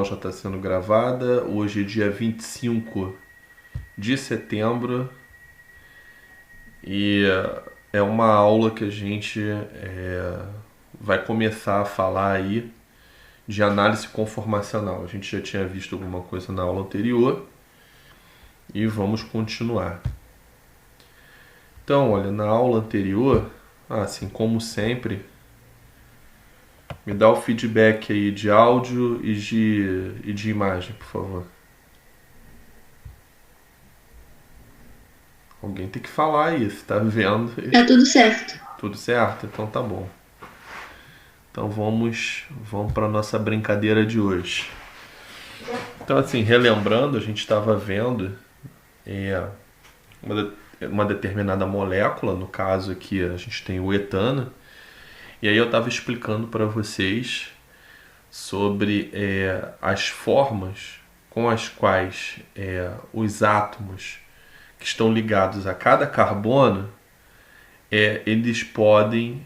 Já está sendo gravada. Hoje é dia 25 de setembro e é uma aula que a gente vai começar a falar aí de análise conformacional. A gente já tinha visto alguma coisa na aula anterior e vamos continuar. Então, olha, na aula anterior, assim como sempre, me dá o feedback aí de áudio e de imagem, por favor. Alguém tem que falar aí, se tá vendo. Tá tudo certo. Tudo certo? Então tá bom. Então vamos para nossa brincadeira de hoje. Então assim, relembrando, a gente estava vendo uma determinada molécula, no caso aqui a gente tem o etano, e aí eu estava explicando para vocês sobre as formas com as quais os átomos que estão ligados a cada carbono eles podem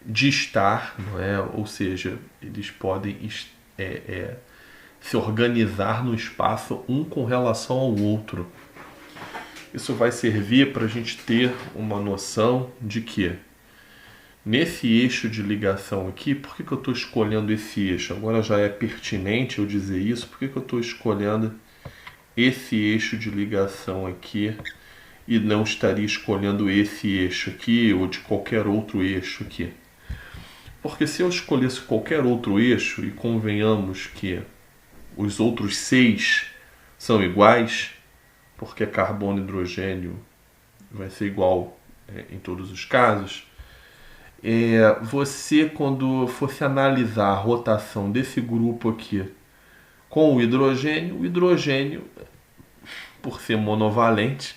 distar, não é? Ou seja, eles podem se organizar no espaço um com relação ao outro. Isso vai servir para a gente ter uma noção de que nesse eixo de ligação aqui, por que eu estou escolhendo esse eixo? Agora já é pertinente eu dizer isso, por que eu estou escolhendo esse eixo de ligação aqui e não estaria escolhendo esse eixo aqui ou de qualquer outro eixo aqui? Porque se eu escolhesse qualquer outro eixo, e convenhamos que os outros 6 são iguais, porque carbono e hidrogênio vai ser igual em todos os casos, você, quando fosse analisar a rotação desse grupo aqui com o hidrogênio, por ser monovalente,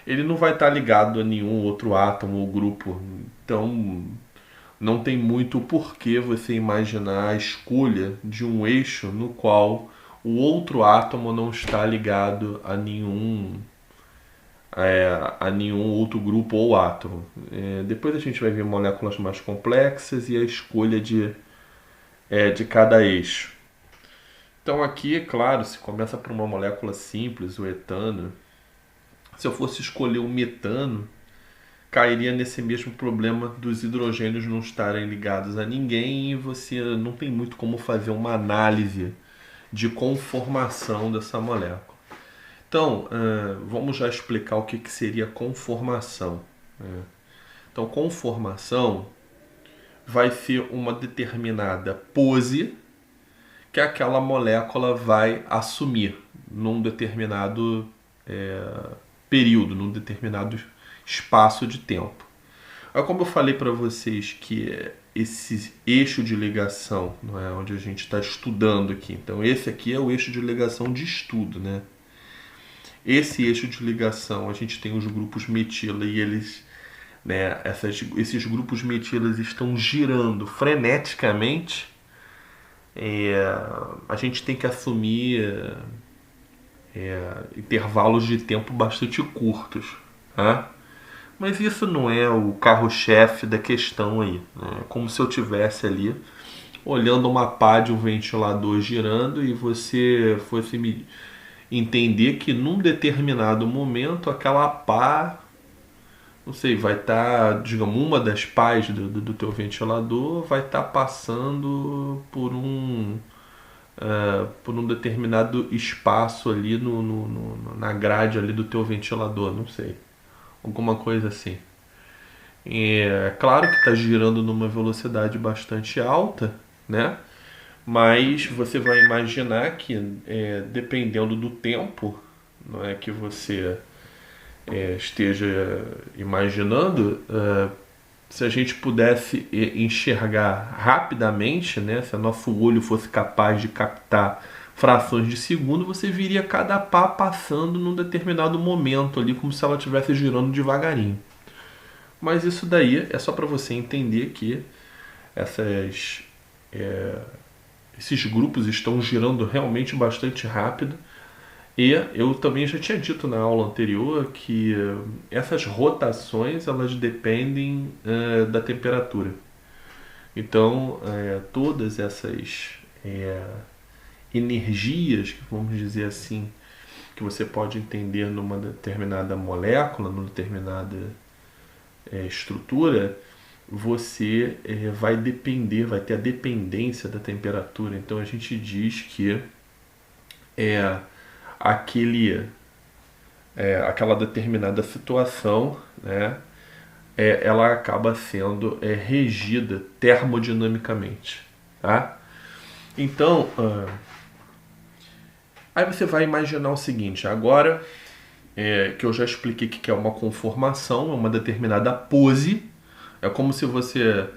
ele não vai estar ligado a nenhum outro átomo ou grupo. Então, não tem muito porquê você imaginar a escolha de um eixo no qual o outro átomo não está ligado a nenhum outro grupo ou átomo. Depois a gente vai ver moléculas mais complexas e a escolha de cada eixo. Então aqui, é claro, se começa por uma molécula simples, o etano. Se eu fosse escolher o metano, cairia nesse mesmo problema dos hidrogênios não estarem ligados a ninguém e você não tem muito como fazer uma análise de conformação dessa molécula. Então, vamos já explicar o que seria conformação. Então, conformação vai ser uma determinada pose que aquela molécula vai assumir num determinado período, num determinado espaço de tempo. Como eu falei para vocês que esse eixo de ligação, não é onde a gente está estudando aqui. Então esse aqui é o eixo de ligação de estudo, né? Esse eixo de ligação a gente tem os grupos metila e eles, né? Esses grupos metilas estão girando freneticamente. A gente tem que assumir intervalos de tempo bastante curtos, tá? Mas isso não é o carro-chefe da questão aí. Né? É como se eu tivesse ali olhando uma pá de um ventilador girando e você fosse me entender que num determinado momento aquela pá, não sei, vai estar, digamos, uma das pás do teu ventilador vai estar passando por um determinado espaço ali na grade ali do teu ventilador, não sei, alguma coisa assim. É claro que está girando numa velocidade bastante alta, né? Mas você vai imaginar que dependendo do tempo, não é que você esteja imaginando, se a gente pudesse enxergar rapidamente, né? Se o nosso olho fosse capaz de captar frações de segundo, você viria cada pá passando num determinado momento ali, como se ela estivesse girando devagarinho. Mas isso daí é só para você entender que essas, esses grupos estão girando realmente bastante rápido. E eu também já tinha dito na aula anterior que essas rotações elas dependem da temperatura. Então, todas essas energias, vamos dizer assim, que você pode entender numa determinada molécula, numa determinada estrutura, você vai ter a dependência da temperatura. Então a gente diz que é aquele, aquela determinada situação, né, ela acaba sendo regida termodinamicamente, tá? Então, aí você vai imaginar o seguinte, agora que eu já expliquei que é uma conformação, é uma determinada pose, é como se você...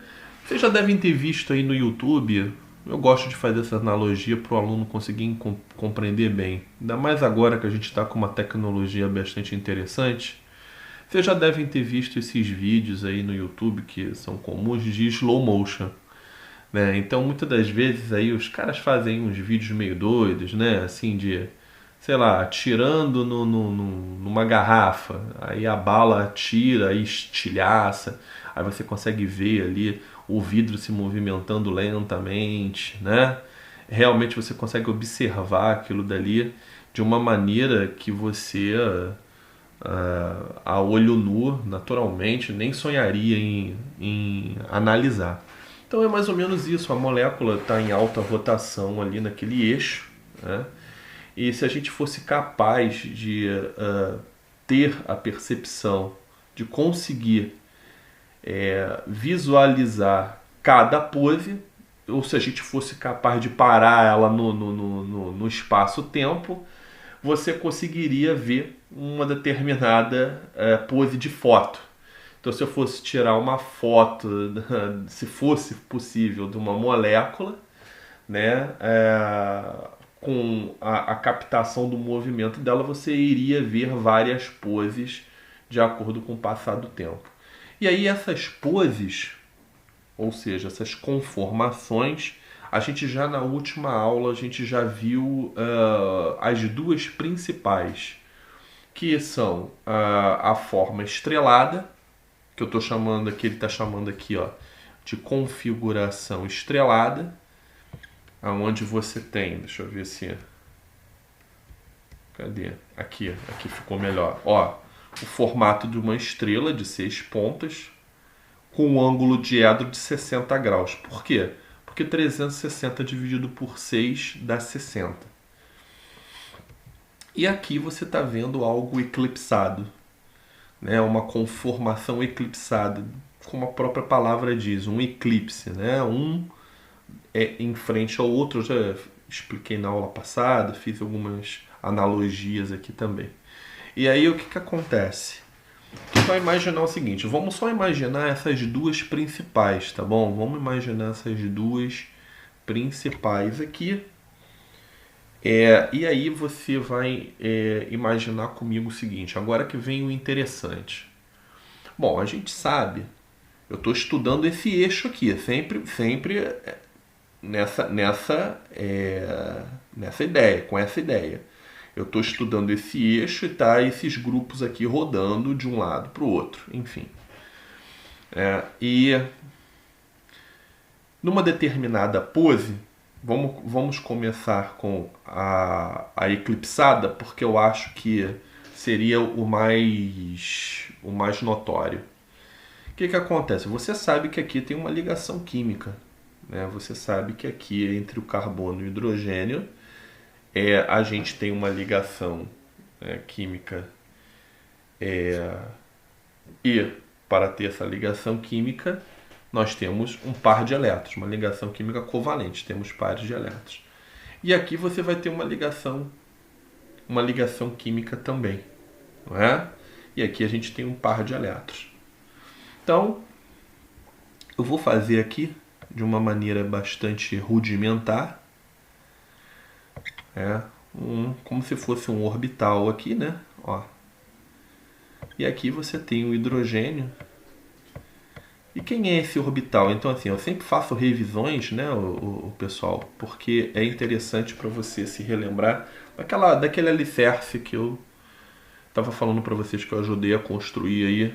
Vocês já devem ter visto aí no YouTube, eu gosto de fazer essa analogia para o aluno conseguir compreender bem, ainda mais agora que a gente está com uma tecnologia bastante interessante. Vocês já devem ter visto esses vídeos aí no YouTube que são comuns de slow motion, né? Então muitas das vezes aí os caras fazem uns vídeos meio doidos, né? Assim de, sei lá, atirando numa garrafa, aí a bala atira e estilhaça, aí você consegue ver ali o vidro se movimentando lentamente, né? Realmente você consegue observar aquilo dali de uma maneira que você a olho nu, naturalmente, nem sonharia em analisar. Então é mais ou menos isso, a molécula está em alta rotação ali naquele eixo, né? E se a gente fosse capaz de ter a percepção de conseguir visualizar cada pose, ou se a gente fosse capaz de parar ela no espaço-tempo, você conseguiria ver uma determinada pose de foto. Então, se eu fosse tirar uma foto, se fosse possível, de uma molécula, né, com a captação do movimento dela, você iria ver várias poses de acordo com o passar do tempo. E aí essas poses, ou seja, essas conformações, a gente já na última aula a gente já viu as duas principais, que são a forma estrelada, que eu estou chamando aqui, ele está chamando aqui, ó, de configuração estrelada, aonde você tem, deixa eu ver se, cadê? Aqui ficou melhor. Ó, o formato de uma estrela de 6 pontas com um ângulo diedro de 60 graus. Por quê? Porque 360 dividido por 6 dá 60. E aqui você está vendo algo eclipsado, né? Uma conformação eclipsada, como a própria palavra diz, um eclipse, né? Um é em frente ao outro, eu já expliquei na aula passada, fiz algumas analogias aqui também. E aí o que acontece? Tu vai imaginar o seguinte, vamos só imaginar essas duas principais, tá bom? Vamos imaginar essas duas principais aqui. E aí você vai imaginar comigo o seguinte, agora que vem o interessante. Bom, a gente sabe, eu estou estudando esse eixo aqui, sempre nessa ideia, com essa ideia. Eu estou estudando esse eixo e tá esses grupos aqui rodando de um lado para o outro, enfim. E numa determinada pose, vamos começar com a eclipsada, porque eu acho que seria o mais notório. O que acontece? Você sabe que aqui tem uma ligação química, né? Você sabe que aqui entre o carbono e o hidrogênio a gente tem uma ligação química e para ter essa ligação química nós temos um par de elétrons, uma ligação química covalente, temos pares de elétrons. E aqui você vai ter uma ligação química também, não é? E aqui a gente tem um par de elétrons. Então, eu vou fazer aqui de uma maneira bastante rudimentar, como se fosse um orbital aqui, né? Ó. E aqui você tem o hidrogênio. E quem é esse orbital? Então, assim, eu sempre faço revisões, né, o pessoal, porque é interessante para você se relembrar daquele alicerce que eu estava falando para vocês que eu ajudei a construir aí,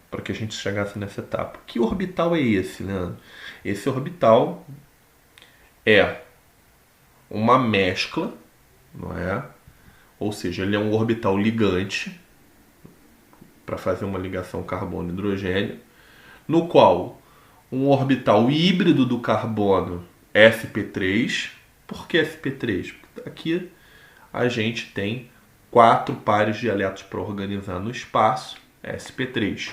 para que a gente chegasse nessa etapa. Que orbital é esse, Leandro? Esse orbital é uma mescla, não é? Ou seja, ele é um orbital ligante para fazer uma ligação carbono-hidrogênio, no qual um orbital híbrido do carbono sp3. Por que sp3? Porque aqui a gente tem 4 pares de elétrons para organizar no espaço, sp3.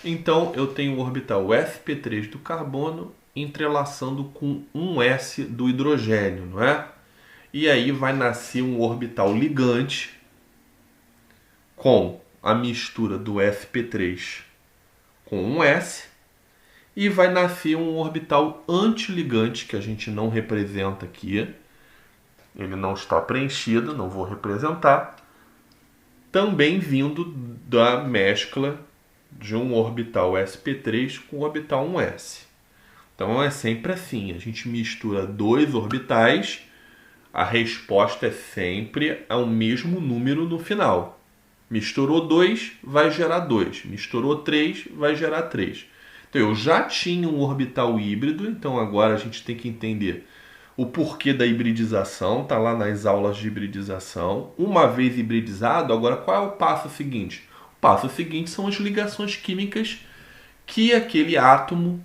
Então eu tenho o orbital sp3 do carbono entrelaçando com um s do hidrogênio, não é? E aí vai nascer um orbital ligante com a mistura do sp3 com um s, e vai nascer um orbital antiligante que a gente não representa aqui. Ele não está preenchido, não vou representar. Também vindo da mescla de um orbital sp3 com o orbital 1s. Então é sempre assim, a gente mistura 2 orbitais, a resposta é sempre ao mesmo número no final. Misturou 2, vai gerar 2. Misturou 3, vai gerar 3. Então eu já tinha um orbital híbrido, então agora a gente tem que entender o porquê da hibridização, está lá nas aulas de hibridização. Uma vez hibridizado, agora qual é o passo seguinte? O passo seguinte são as ligações químicas que aquele átomo,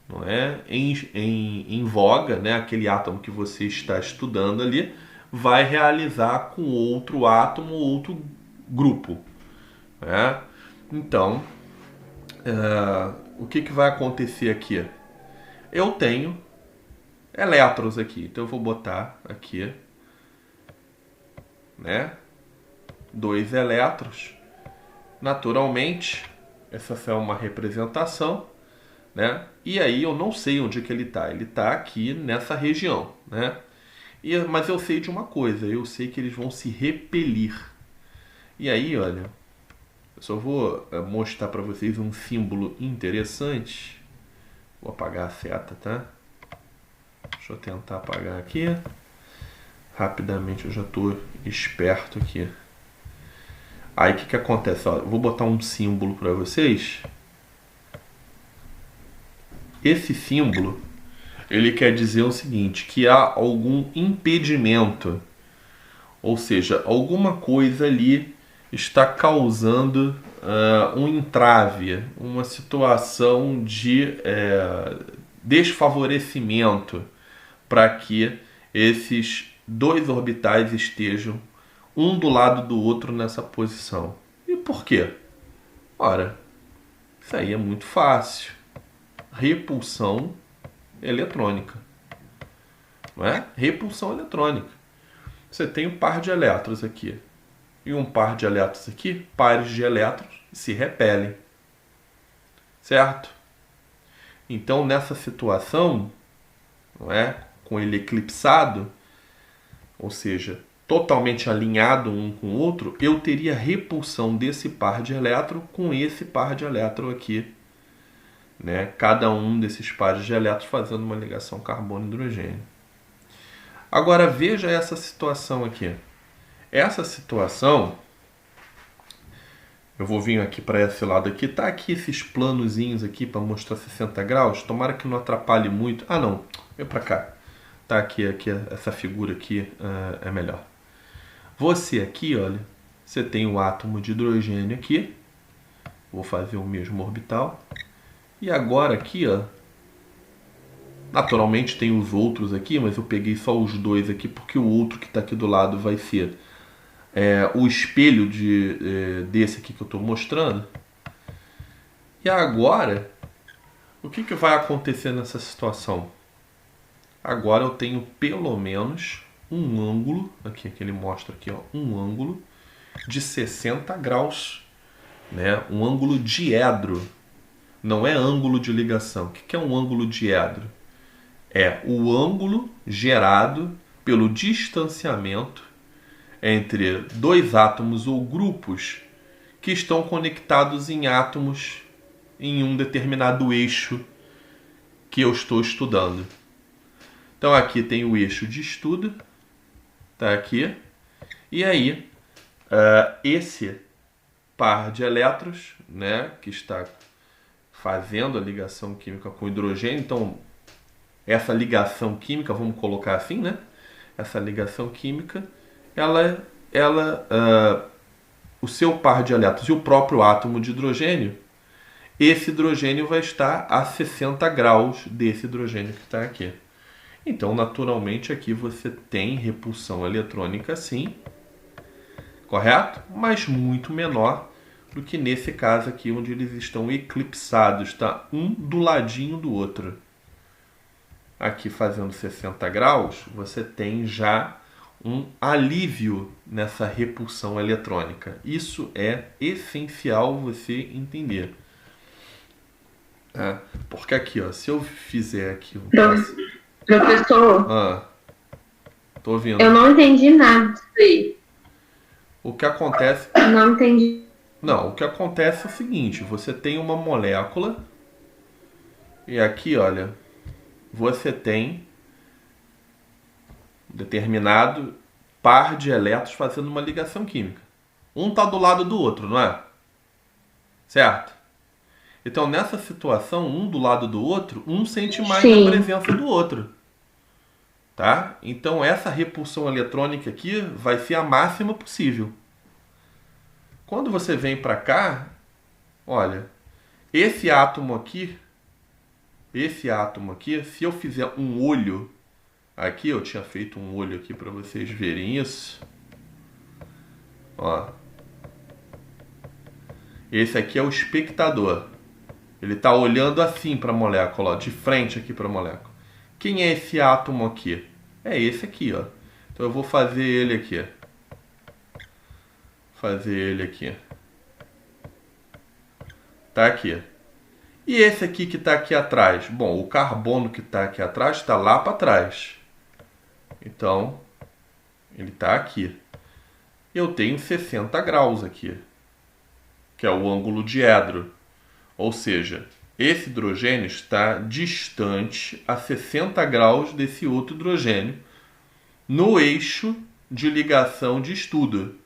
não é, em voga, né, aquele átomo que você está estudando ali, vai realizar com outro átomo, outro grupo. Né? Então, o que vai acontecer aqui? Eu tenho elétrons aqui, então eu vou botar aqui, né, 2 elétrons. Naturalmente, essa é uma representação, né? E aí eu não sei onde que ele está. Ele está aqui nessa região, né? Mas eu sei de uma coisa, eu sei que eles vão se repelir. E aí, olha, eu só vou mostrar para vocês um símbolo interessante. Vou apagar a seta, tá? Deixa eu tentar apagar aqui. Rapidamente, eu já estou esperto aqui. Aí o que acontece? Ó, eu vou botar um símbolo para vocês. Esse símbolo, ele quer dizer o seguinte, que há algum impedimento. Ou seja, alguma coisa ali está causando um entrave, uma situação de desfavorecimento para que esses 2 orbitais estejam um do lado do outro nessa posição. E por quê? Ora, isso aí é muito fácil. Repulsão eletrônica. Não é? Repulsão eletrônica. Você tem um par de elétrons aqui e um par de elétrons aqui, pares de elétrons se repelem. Certo? Então, nessa situação, não é? Com ele eclipsado, ou seja, totalmente alinhado um com o outro, eu teria repulsão desse par de elétron com esse par de elétron aqui. Né? Cada um desses pares de elétrons fazendo uma ligação carbono-hidrogênio. Agora veja essa situação aqui. Essa situação, eu vou vir aqui para esse lado aqui, tá aqui esses planozinhos aqui para mostrar 60 graus, tomara que não atrapalhe muito. Ah não, vem para cá. Tá aqui essa figura aqui é melhor. Você aqui, olha, você tem o átomo de hidrogênio aqui. Vou fazer o mesmo orbital. E agora aqui, ó, naturalmente tem os outros aqui, mas eu peguei só os 2 aqui porque o outro que está aqui do lado vai ser o espelho desse aqui que eu estou mostrando. E agora, o que vai acontecer nessa situação? Agora eu tenho pelo menos um ângulo, aqui que ele mostra aqui, ó, um ângulo de 60 graus, né? Um ângulo diedro. Não é ângulo de ligação. O que é um ângulo diedro? É o ângulo gerado pelo distanciamento entre 2 átomos ou grupos que estão conectados em átomos em um determinado eixo que eu estou estudando. Então aqui tem o eixo de estudo, tá aqui, e aí esse par de elétrons, né, que está fazendo a ligação química com hidrogênio, então essa ligação química, vamos colocar assim, né, essa ligação química, o seu par de elétrons e o próprio átomo de hidrogênio, esse hidrogênio vai estar a 60 graus desse hidrogênio que está aqui. Então, naturalmente, aqui você tem repulsão eletrônica, sim, correto? Mas muito menor do que nesse caso aqui, onde eles estão eclipsados, tá? Um do ladinho do outro. Aqui fazendo 60 graus, você tem já um alívio nessa repulsão eletrônica. Isso é essencial você entender. Porque aqui, ó, se eu fizer aqui um Professor, tô ouvindo. eu não entendi nada disso aí. O que acontece... Não entendi. Não, o que acontece é o seguinte, você tem uma molécula e aqui, olha, você tem um determinado par de elétrons fazendo uma ligação química. Um está do lado do outro, não é? Certo? Então, nessa situação, um do lado do outro, um sente mais Sim. a presença do outro. Tá? Então, essa repulsão eletrônica aqui vai ser a máxima possível. Quando você vem para cá, olha, esse átomo aqui, se eu fizer um olho aqui, eu tinha feito um olho aqui para vocês verem isso. Ó. Esse aqui é o espectador. Ele está olhando assim para a molécula, ó, de frente aqui para a molécula. Quem é esse átomo aqui? É esse aqui, ó. Então eu vou fazer ele aqui. Tá aqui. E esse aqui que está aqui atrás? Bom, o carbono que está aqui atrás está lá para trás. Então, ele está aqui. Eu tenho 60 graus aqui, que é o ângulo diedro. Ou seja, esse hidrogênio está distante a 60 graus desse outro hidrogênio no eixo de ligação de estudo,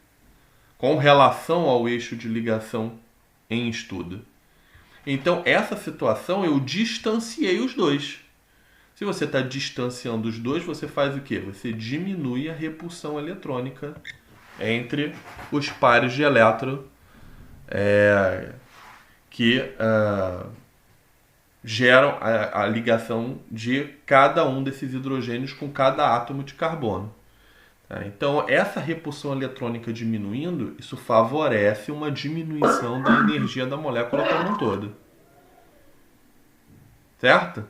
com relação ao eixo de ligação em estudo. Então, essa situação eu distanciei os dois. Se você está distanciando os dois, você faz o quê? Você diminui a repulsão eletrônica entre os pares de elétron que geram a ligação de cada um desses hidrogênios com cada átomo de carbono. Então, essa repulsão eletrônica diminuindo, isso favorece uma diminuição da energia da molécula como um todo. Certo?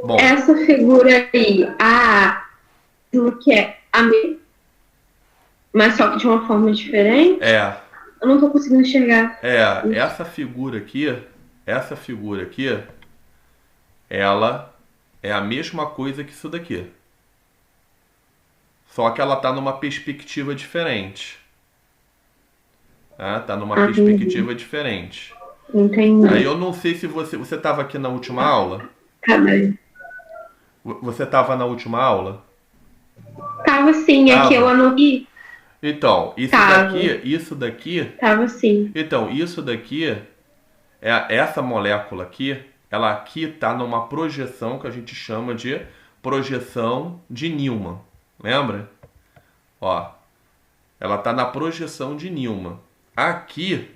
Bom, Essa figura aí, que é a mesma, mas só que de uma forma diferente? Eu não estou conseguindo enxergar. Essa figura aqui, ela é a mesma coisa que isso daqui. Só que ela está numa perspectiva diferente. Tá numa perspectiva diferente. Entendi. Aí eu não sei se você estava aqui na última aula. Cadê? Você estava na última aula? Tava sim, aqui eu anotei. Então, isso daqui... Tava sim. Então, isso daqui, essa molécula aqui, ela aqui está numa projeção que a gente chama de projeção de Newman. Lembra? Ó, ela está na projeção de Newman. Aqui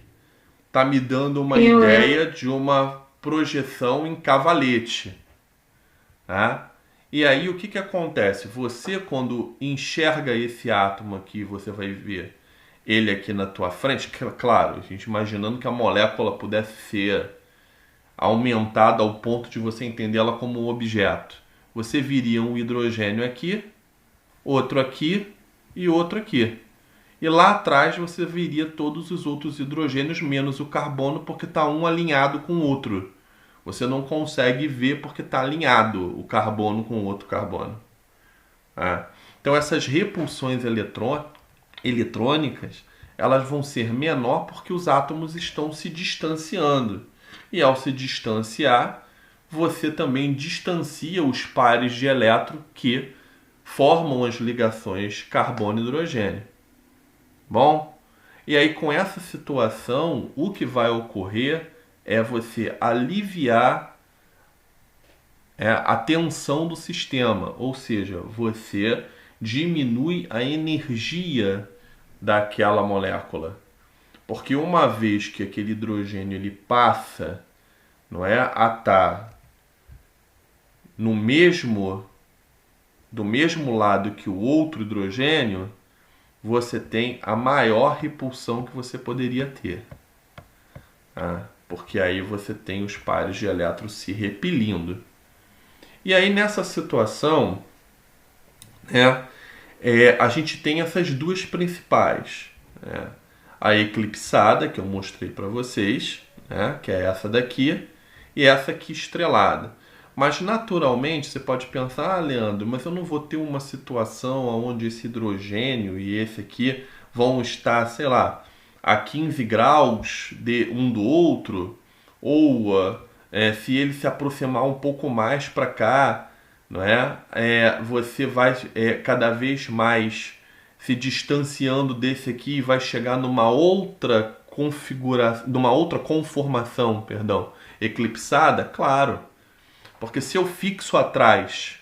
está me dando uma ideia de uma projeção em cavalete. Tá? E aí o que acontece? Você, quando enxerga esse átomo aqui, você vai ver ele aqui na tua frente. Claro, a gente imaginando que a molécula pudesse ser aumentada ao ponto de você entender ela como um objeto. Você viria um hidrogênio aqui, outro aqui e outro aqui. E lá atrás você viria todos os outros hidrogênios menos o carbono, porque está um alinhado com o outro. Você não consegue ver porque está alinhado o carbono com o outro carbono. Então essas repulsões eletrônicas, elas vão ser menor porque os átomos estão se distanciando. E ao se distanciar, você também distancia os pares de elétron que formam as ligações carbono-hidrogênio. Bom, e aí com essa situação, o que vai ocorrer é você aliviar é a tensão do sistema, ou seja, você diminui a energia daquela molécula. Porque uma vez que aquele hidrogênio ele passa, não é, a estar no mesmo do mesmo lado que o outro hidrogênio, você tem a maior repulsão que você poderia ter. Tá? Porque aí você tem os pares de elétrons se repelindo. E aí nessa situação, né, a gente tem essas duas principais. Né? A eclipsada, que eu mostrei para vocês, né, que é essa daqui, e essa aqui estrelada. Mas naturalmente você pode pensar, Leandro, mas eu não vou ter uma situação onde esse hidrogênio e esse aqui vão estar, sei lá, a 15 graus de um do outro, ou se ele se aproximar um pouco mais para cá, não é? Você vai cada vez mais se distanciando desse aqui e vai chegar numa outra configuração, numa outra conformação, perdão, eclipsada, claro. Porque se eu fixo atrás,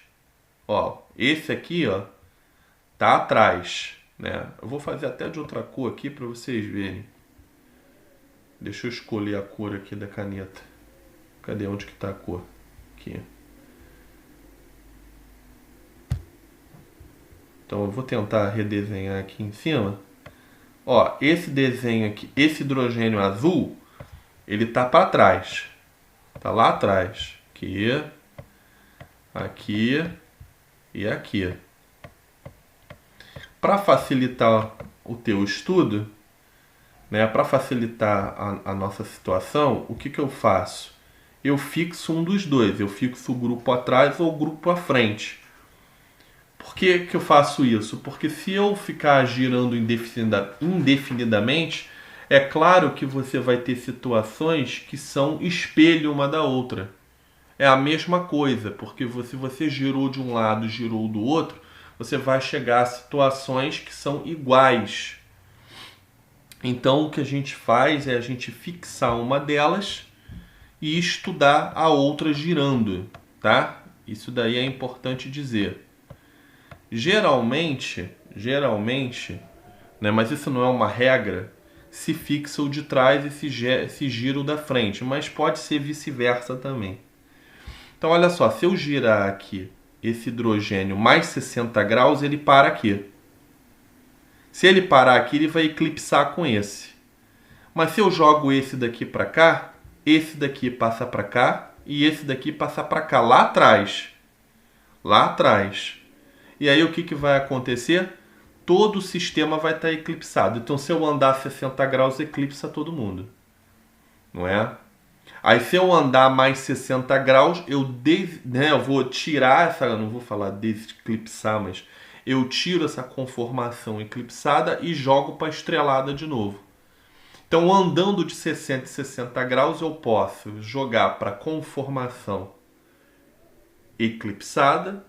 ó, esse aqui, ó, tá atrás, né? Eu vou fazer até de outra cor aqui para vocês verem. Deixa eu escolher a cor aqui da caneta. Cadê onde que tá a cor? Aqui. Então eu vou tentar redesenhar aqui em cima. Ó, esse desenho aqui, esse hidrogênio azul, ele tá para trás. Tá lá atrás. Aqui, aqui e aqui. Para facilitar o teu estudo, né, para facilitar a nossa situação, o que que eu faço? Eu fixo um dos dois. Eu fixo o grupo atrás ou o grupo à frente. Por que que eu faço isso? Porque se eu ficar girando indefinidamente, é claro que você vai ter situações que são espelho uma da outra. É a mesma coisa, porque se você girou de um lado e girou do outro, você vai chegar a situações que são iguais. Então o que a gente faz é a gente fixar uma delas e estudar a outra girando, tá? Isso daí é importante dizer. Geralmente, né, mas isso não é uma regra, se fixa o de trás e se gira o da frente, mas pode ser vice-versa também. Então olha só, se eu girar aqui esse hidrogênio mais 60 graus, ele para aqui. Se ele parar aqui, ele vai eclipsar com esse. Mas se eu jogo esse daqui para cá, esse daqui passa para cá e esse daqui passa para cá, lá atrás. Lá atrás. E aí o que que vai acontecer? Todo o sistema vai estar eclipsado. Então se eu andar 60 graus, eclipsa todo mundo. Não é? Aí se eu andar mais 60 graus, eu vou tirar essa, eu não vou falar deseclipsar, mas eu tiro essa conformação eclipsada e jogo para estrelada de novo. Então andando de 60 e 60 graus, eu posso jogar para conformação eclipsada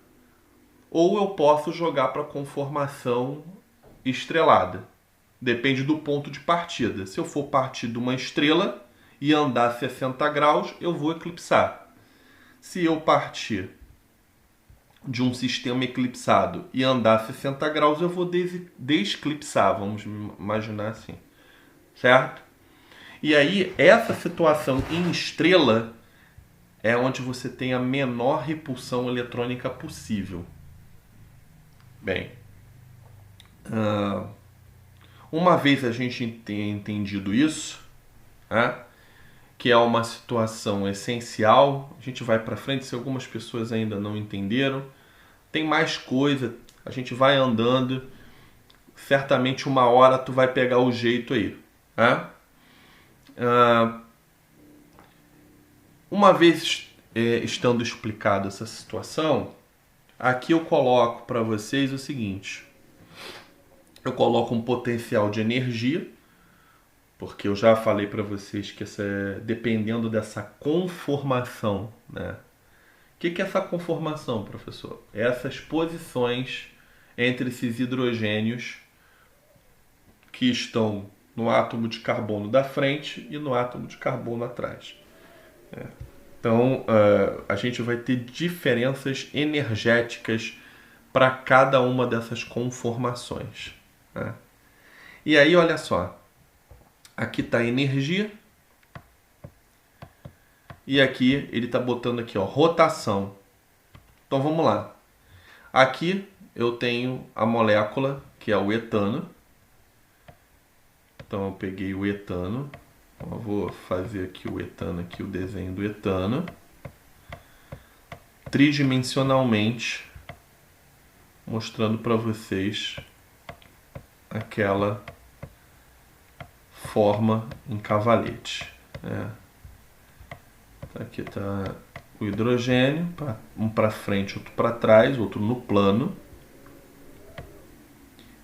ou eu posso jogar para conformação estrelada. Depende do ponto de partida. Se eu for partir de uma estrela e andar 60 graus, eu vou eclipsar. Se eu partir de um sistema eclipsado e andar 60 graus, eu vou deseclipsar, vamos imaginar assim. Certo? E aí, essa situação em estrela é onde você tem a menor repulsão eletrônica possível. Bem, uma vez a gente tenha entendido isso, né, que é uma situação essencial, a gente vai para frente. Se algumas pessoas ainda não entenderam, tem mais coisa, a gente vai andando, certamente uma hora tu vai pegar o jeito aí. Né? Uma vez estando explicado essa situação, aqui eu coloco para vocês o seguinte. Eu coloco um potencial de energia, porque eu já falei para vocês que dependendo dessa conformação, né? O que é essa conformação, professor? É essas posições entre esses hidrogênios que estão no átomo de carbono da frente e no átomo de carbono atrás. Então, a gente vai ter diferenças energéticas para cada uma dessas conformações, né? E aí, olha só, aqui está a energia e aqui ele está botando aqui, ó, rotação. Então vamos lá. Aqui eu tenho a molécula que é o etano. Então eu peguei o etano. Eu vou fazer aqui o etano, aqui o desenho do etano, tridimensionalmente, mostrando para vocês aquela forma em cavalete. Aqui está o hidrogênio, um para frente, outro para trás, outro no plano.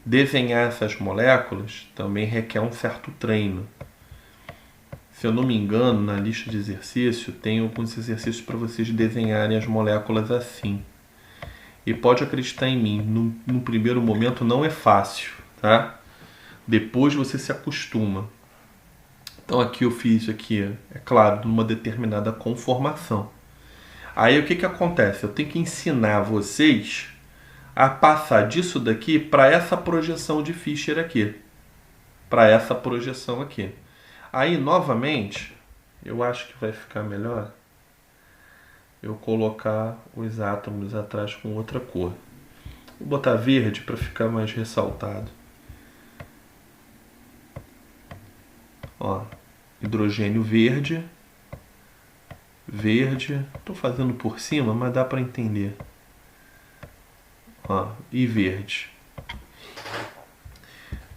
Desenhar essas moléculas também requer um certo treino. Se eu não me engano, na lista de exercício tem alguns exercícios para vocês desenharem as moléculas assim. E pode acreditar em mim, no primeiro momento não é fácil, tá? Depois você se acostuma. Então aqui eu fiz aqui, é claro, numa determinada conformação. Aí o que acontece? Eu tenho que ensinar vocês a passar disso daqui para essa projeção de Fischer aqui. Para essa projeção aqui. Aí, novamente, eu acho que vai ficar melhor eu colocar os átomos atrás com outra cor. Vou botar verde para ficar mais ressaltado. Ó, hidrogênio verde. Verde. Estou fazendo por cima, mas dá para entender. Ó, e verde.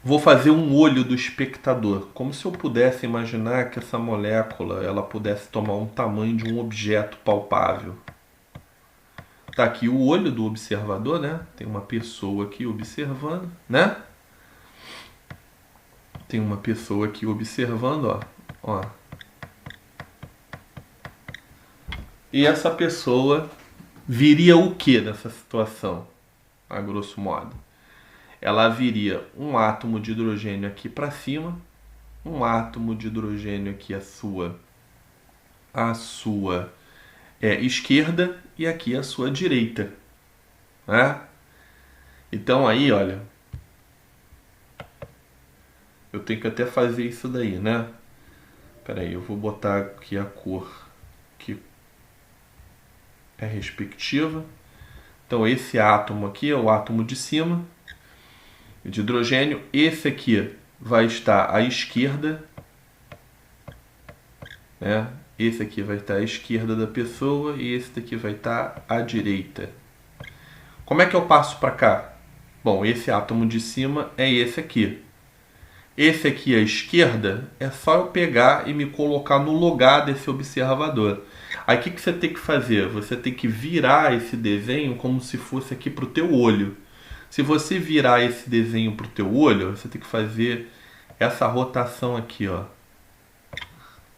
Vou fazer um olho do espectador, como se eu pudesse imaginar que essa molécula ela pudesse tomar um tamanho de um objeto palpável. Tá aqui o olho do observador, né? Tem uma pessoa aqui observando, né? Tem uma pessoa aqui observando, ó. E essa pessoa viria o que nessa situação, a grosso modo? Ela viria um átomo de hidrogênio aqui para cima, um átomo de hidrogênio aqui à sua esquerda e aqui à sua direita, né? Então aí, olha, eu tenho que até fazer isso daí, né? Espera aí, eu vou botar aqui a cor que é respectiva. Então esse átomo aqui é o átomo de cima de hidrogênio. Esse aqui vai estar à esquerda, né? Esse aqui vai estar à esquerda da pessoa e esse daqui vai estar à direita. Como é que eu passo para cá? Bom, esse átomo de cima é esse aqui. Esse aqui à esquerda é só eu pegar e me colocar no lugar desse observador. Aí o que você tem que fazer? Você tem que virar esse desenho como se fosse aqui para o teu olho. Se você virar esse desenho para o teu olho, você tem que fazer essa rotação aqui, ó.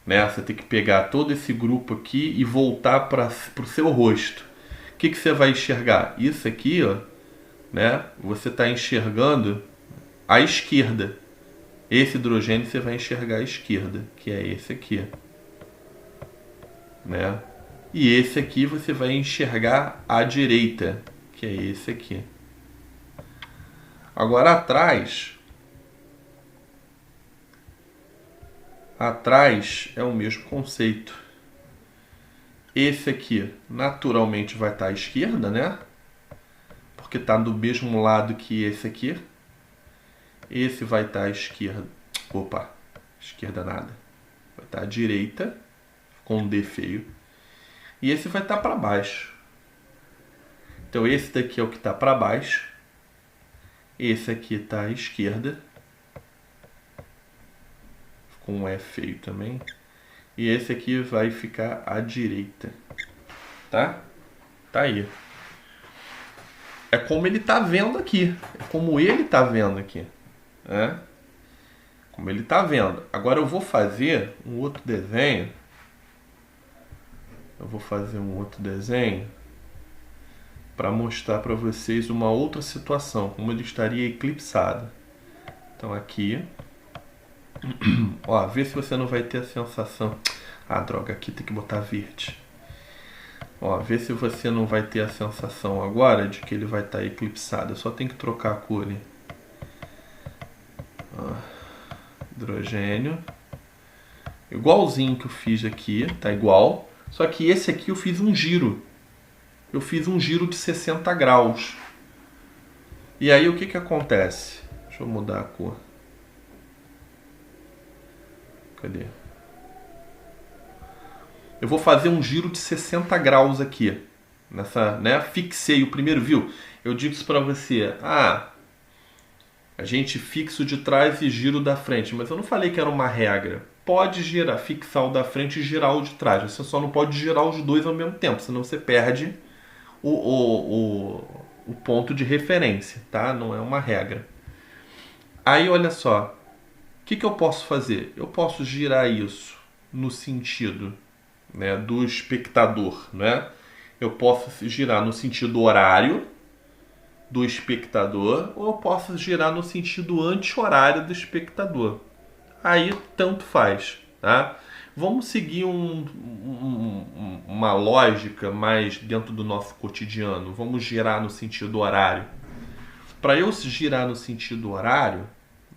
Né? Você tem que pegar todo esse grupo aqui e voltar para o seu rosto. O que você vai enxergar? Isso aqui, ó, né? Você está enxergando à esquerda. Esse hidrogênio você vai enxergar à esquerda, que é esse aqui, né? E esse aqui você vai enxergar à direita, que é esse aqui. Agora atrás é o mesmo conceito. Esse aqui naturalmente vai estar à esquerda, né? Porque está do mesmo lado que esse aqui. Esse vai estar à esquerda. Opa, esquerda nada. Vai estar à direita, com um D feio. E esse vai estar para baixo. Então esse daqui é o que está para baixo. Esse aqui está à esquerda. Com um E feio também. E esse aqui vai ficar à direita. Tá? Tá aí. É como ele está vendo aqui. É como ele está vendo aqui. É? Como ele está vendo. Agora eu vou fazer um outro desenho. Para mostrar para vocês uma outra situação, como ele estaria eclipsado. Então aqui, ó, vê se você não vai ter a sensação. Ah, droga, aqui tem que botar verde. Ó, vê se você não vai ter a sensação agora de que ele vai estar eclipsado. Eu só tenho que trocar a cor ali. Ó, hidrogênio. Igualzinho que eu fiz aqui, tá igual. Só que esse aqui eu fiz um giro. Eu fiz um giro de 60 graus. E aí o que que acontece? Deixa eu mudar a cor. Cadê? Eu vou fazer um giro de 60 graus aqui. Nessa, né? Fixei o primeiro, viu? Eu digo isso pra você. Ah, a gente fixa o de trás e giro da frente. Mas eu não falei que era uma regra. Pode girar, fixar o da frente e girar o de trás. Você só não pode girar os dois ao mesmo tempo, senão você perde o ponto de referência, tá? Não é uma regra. Aí, olha só. O que eu posso fazer? Eu posso girar isso no sentido, né, do espectador, né? Eu posso girar no sentido horário do espectador ou eu posso girar no sentido anti-horário do espectador. Aí tanto faz, tá? Vamos seguir uma lógica mais dentro do nosso cotidiano. Vamos girar no sentido horário. Para eu girar no sentido horário,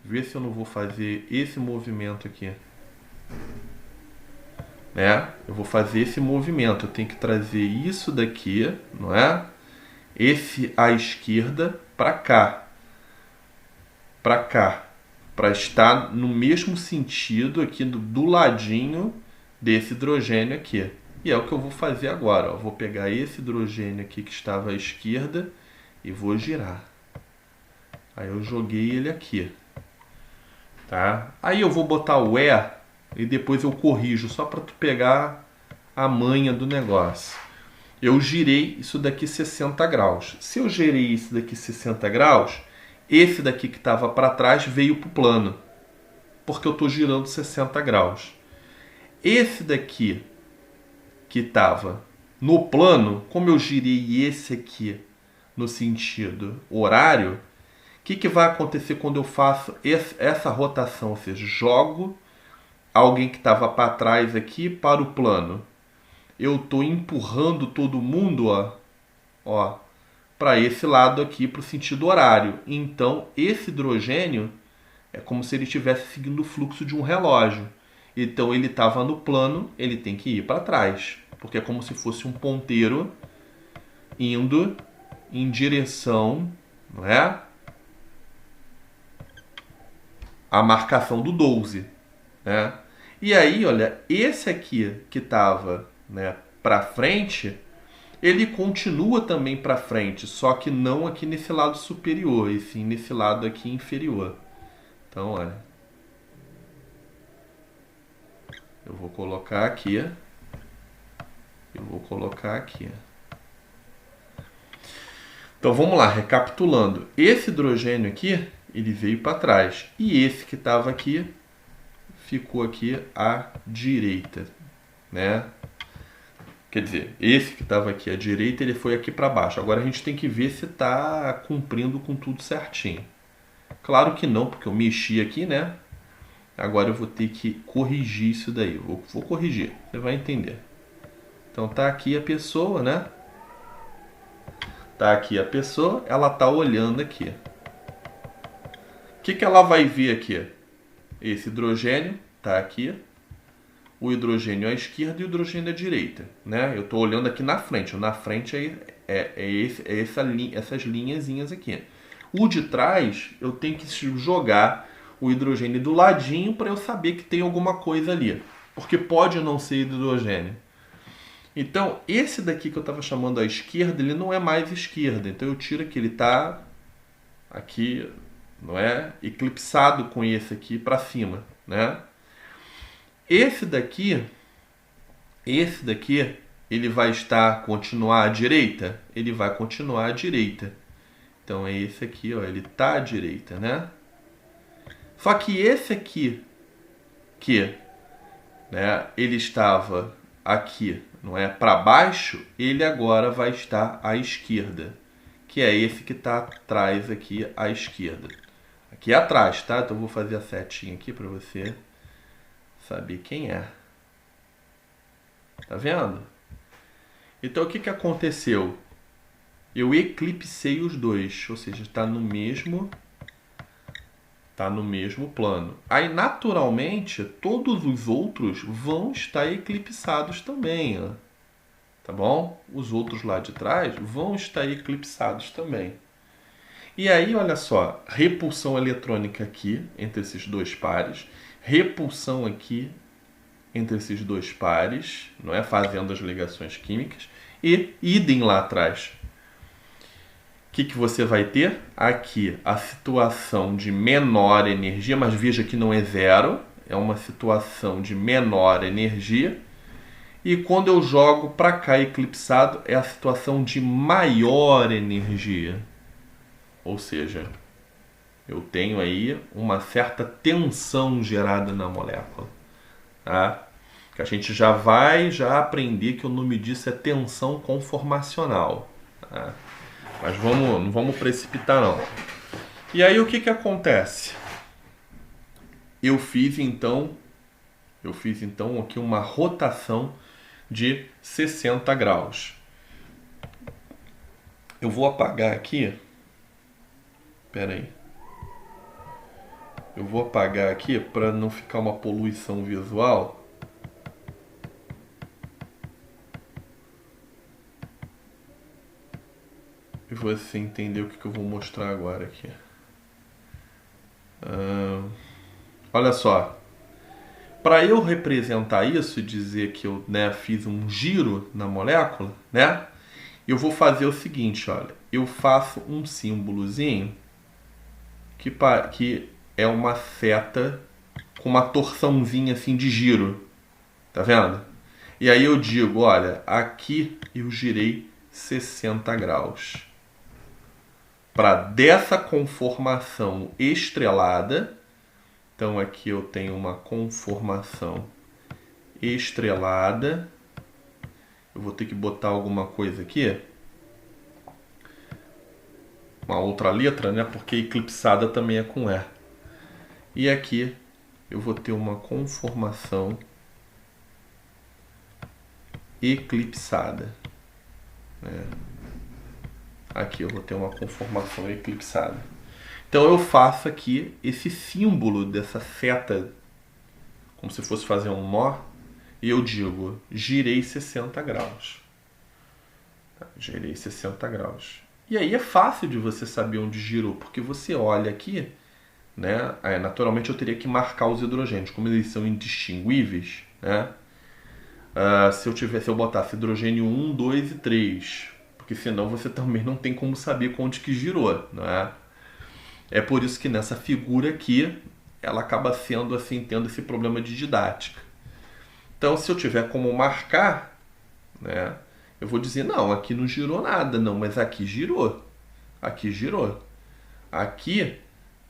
ver se eu não vou fazer esse movimento aqui. Né? Eu vou fazer esse movimento. Eu tenho que trazer isso daqui, não é? Esse à esquerda para cá. Para cá. Para estar no mesmo sentido aqui do ladinho desse hidrogênio aqui. E é o que eu vou fazer agora. Ó. Vou pegar esse hidrogênio aqui que estava à esquerda e vou girar. Aí eu joguei ele aqui. Tá? Aí eu vou botar o E e depois eu corrijo, só para tu pegar a manha do negócio. Eu girei isso daqui 60 graus. Se eu girei isso daqui 60 graus, esse daqui que estava para trás veio para o plano, porque eu estou girando 60 graus. Esse daqui que estava no plano, como eu girei esse aqui no sentido horário, o que vai acontecer quando eu faço essa rotação? Ou seja, jogo alguém que estava para trás aqui para o plano. Eu estou empurrando todo mundo, ó, para esse lado aqui, para o sentido horário. Então, esse hidrogênio é como se ele estivesse seguindo o fluxo de um relógio. Então, ele estava no plano, ele tem que ir para trás. Porque é como se fosse um ponteiro indo em direção, não é? A marcação do 12, né? E aí, olha, esse aqui que estava, né, para frente, ele continua também para frente, só que não aqui nesse lado superior, e sim nesse lado aqui inferior. Então, olha, eu vou colocar aqui, eu vou colocar aqui. Então vamos lá, recapitulando. Esse hidrogênio aqui, ele veio para trás, e esse que estava aqui ficou aqui à direita, né? Quer dizer, esse que estava aqui à direita, ele foi aqui para baixo. Agora a gente tem que ver se está cumprindo com tudo certinho. Claro que não, porque eu mexi aqui, né? Agora eu vou ter que corrigir isso daí. Vou corrigir, você vai entender. Então tá aqui a pessoa, né? Tá aqui a pessoa, ela tá olhando aqui. O que ela vai ver aqui? Esse hidrogênio tá aqui. O hidrogênio à esquerda e o hidrogênio à direita, né? Eu estou olhando aqui na frente. Na frente essas linhazinhas aqui. O de trás, eu tenho que jogar o hidrogênio do ladinho para eu saber que tem alguma coisa ali. Porque pode não ser hidrogênio. Então, esse daqui que eu estava chamando à esquerda, ele não é mais esquerda. Então, eu tiro aqui, ele está aqui, não é? Eclipsado com esse aqui para cima, né? Esse daqui, ele vai continuar à direita? Ele vai continuar à direita. Então é esse aqui, ó, ele tá à direita, né? Só que esse aqui, né, ele estava aqui, não é, para baixo, ele agora vai estar à esquerda, que é esse que está atrás aqui à esquerda. Aqui atrás, tá? Então eu vou fazer a setinha aqui para você saber quem é. Tá vendo? Então o que aconteceu? Eu eclipsei os dois, ou seja, está no mesmo plano. Aí, naturalmente, todos os outros vão estar eclipsados também, ó. Tá bom? Os outros lá de trás vão estar eclipsados também. E aí, olha só, repulsão eletrônica aqui entre esses dois pares, repulsão aqui entre esses dois pares, não é? Fazendo as ligações químicas, e idem lá atrás. O que você vai ter? Aqui a situação de menor energia, mas veja que não é zero, é uma situação de menor energia. E quando eu jogo para cá eclipsado, é a situação de maior energia. Ou seja, eu tenho aí uma certa tensão gerada na molécula. Tá? Que a gente já vai aprender que o nome disso é tensão conformacional. Tá? Mas não vamos precipitar não. E aí o que acontece? Eu fiz então aqui uma rotação de 60 graus. Eu vou apagar aqui. Espera aí. Eu vou apagar aqui para não ficar uma poluição visual. E você entender o que eu vou mostrar agora aqui. Olha só. Para eu representar isso e dizer que eu fiz um giro na molécula, eu vou fazer o seguinte, olha. Eu faço um símbolozinho que é uma seta com uma torçãozinha assim de giro. Tá vendo? E aí eu digo, olha, aqui eu girei 60 graus. Para dessa conformação estrelada, então aqui eu tenho uma conformação estrelada. Eu vou ter que botar alguma coisa aqui. Uma outra letra, né? Porque eclipsada também é com E. E aqui eu vou ter uma conformação eclipsada. Aqui eu vou ter uma conformação eclipsada. Então eu faço aqui esse símbolo dessa seta, como se fosse fazer um nó, e eu digo, girei 60 graus. Girei 60 graus. E aí é fácil de você saber onde girou, porque você olha aqui, né? Naturalmente eu teria que marcar os hidrogênios, como eles são indistinguíveis, né? Se eu botasse hidrogênio 1, 2 e 3, porque senão você também não tem como saber onde que girou, não é? É por isso que nessa figura aqui, ela acaba sendo assim, tendo esse problema de didática. Então, se eu tiver como marcar, né, eu vou dizer, não, aqui não girou nada, não, mas aqui girou. Aqui girou. Aqui,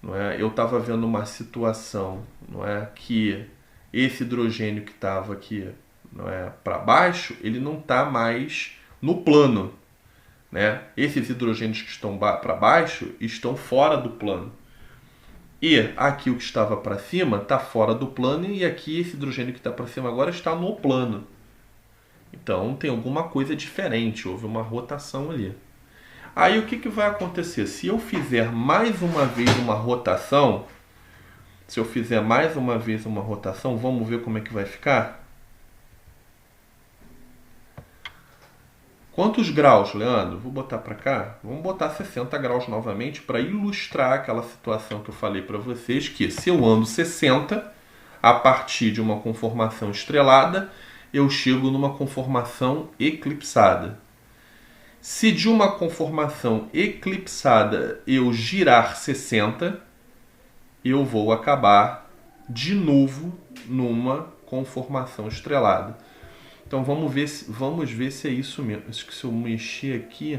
não é, eu estava vendo uma situação, não é, que esse hidrogênio que estava aqui, não é, para baixo, ele não está mais no plano. Né? Esses hidrogênios que estão para baixo estão fora do plano. E aqui o que estava para cima está fora do plano, e aqui esse hidrogênio que está para cima agora está no plano. Então tem alguma coisa diferente, houve uma rotação ali. Aí o que vai acontecer? Se eu fizer mais uma vez uma rotação, vamos ver como é que vai ficar? Quantos graus, Leandro? Vou botar para cá. Vamos botar 60 graus novamente para ilustrar aquela situação que eu falei para vocês, que se eu ando 60, a partir de uma conformação estrelada, eu chego numa conformação eclipsada. Se de uma conformação eclipsada eu girar 60, eu vou acabar de novo numa conformação estrelada. Então vamos ver se é isso mesmo. Acho que se eu mexer aqui,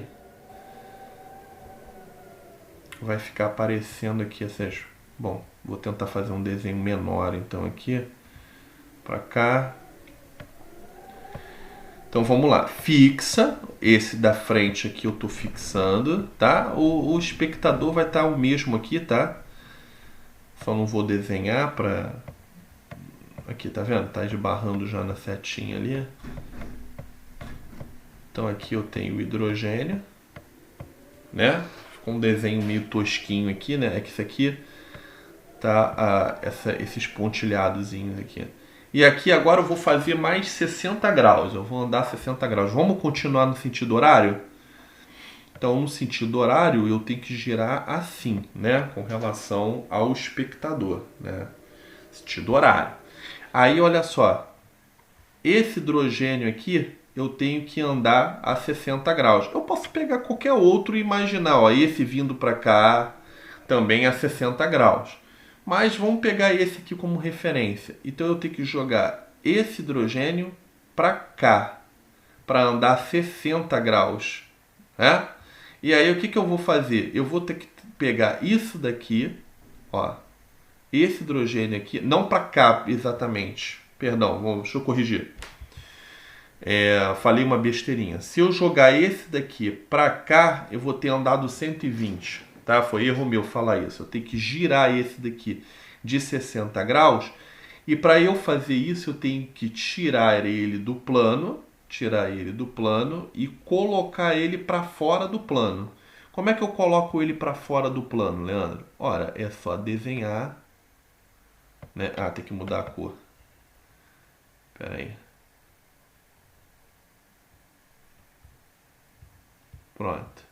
vai ficar aparecendo aqui essas... Bom, vou tentar fazer um desenho menor então aqui, para cá. Então vamos lá, fixa, esse da frente aqui eu estou fixando, tá? O espectador vai estar o mesmo aqui, tá? Só não vou desenhar para... Aqui, tá vendo? Tá esbarrando já na setinha ali. Então aqui eu tenho o hidrogênio, né? Ficou um desenho meio tosquinho aqui, né? É que isso aqui tá esses pontilhadozinhos aqui. E aqui agora eu vou fazer mais 60 graus. Eu vou andar 60 graus. Vamos continuar no sentido horário? Então, no sentido horário, eu tenho que girar assim, né? Com relação ao espectador, né? Sentido horário. Aí, olha só. Esse hidrogênio aqui, eu tenho que andar a 60 graus. Eu posso pegar qualquer outro e imaginar, ó, esse vindo para cá também a 60 graus. Mas vamos pegar esse aqui como referência. Então eu tenho que jogar esse hidrogênio para cá, para andar 60 graus, né? E aí o que eu vou fazer? Eu vou ter que pegar isso daqui, ó, esse hidrogênio aqui, não para cá exatamente, perdão, deixa eu corrigir. Falei uma besteirinha. Se eu jogar esse daqui para cá, eu vou ter andado 120. Tá? Foi erro meu falar isso. Eu tenho que girar esse daqui de 60 graus. E para eu fazer isso, eu tenho que tirar ele do plano e colocar ele para fora do plano. Como é que eu coloco ele para fora do plano, Leandro? Ora, é só desenhar, né? Ah, tem que mudar a cor. Espera aí. Pronto.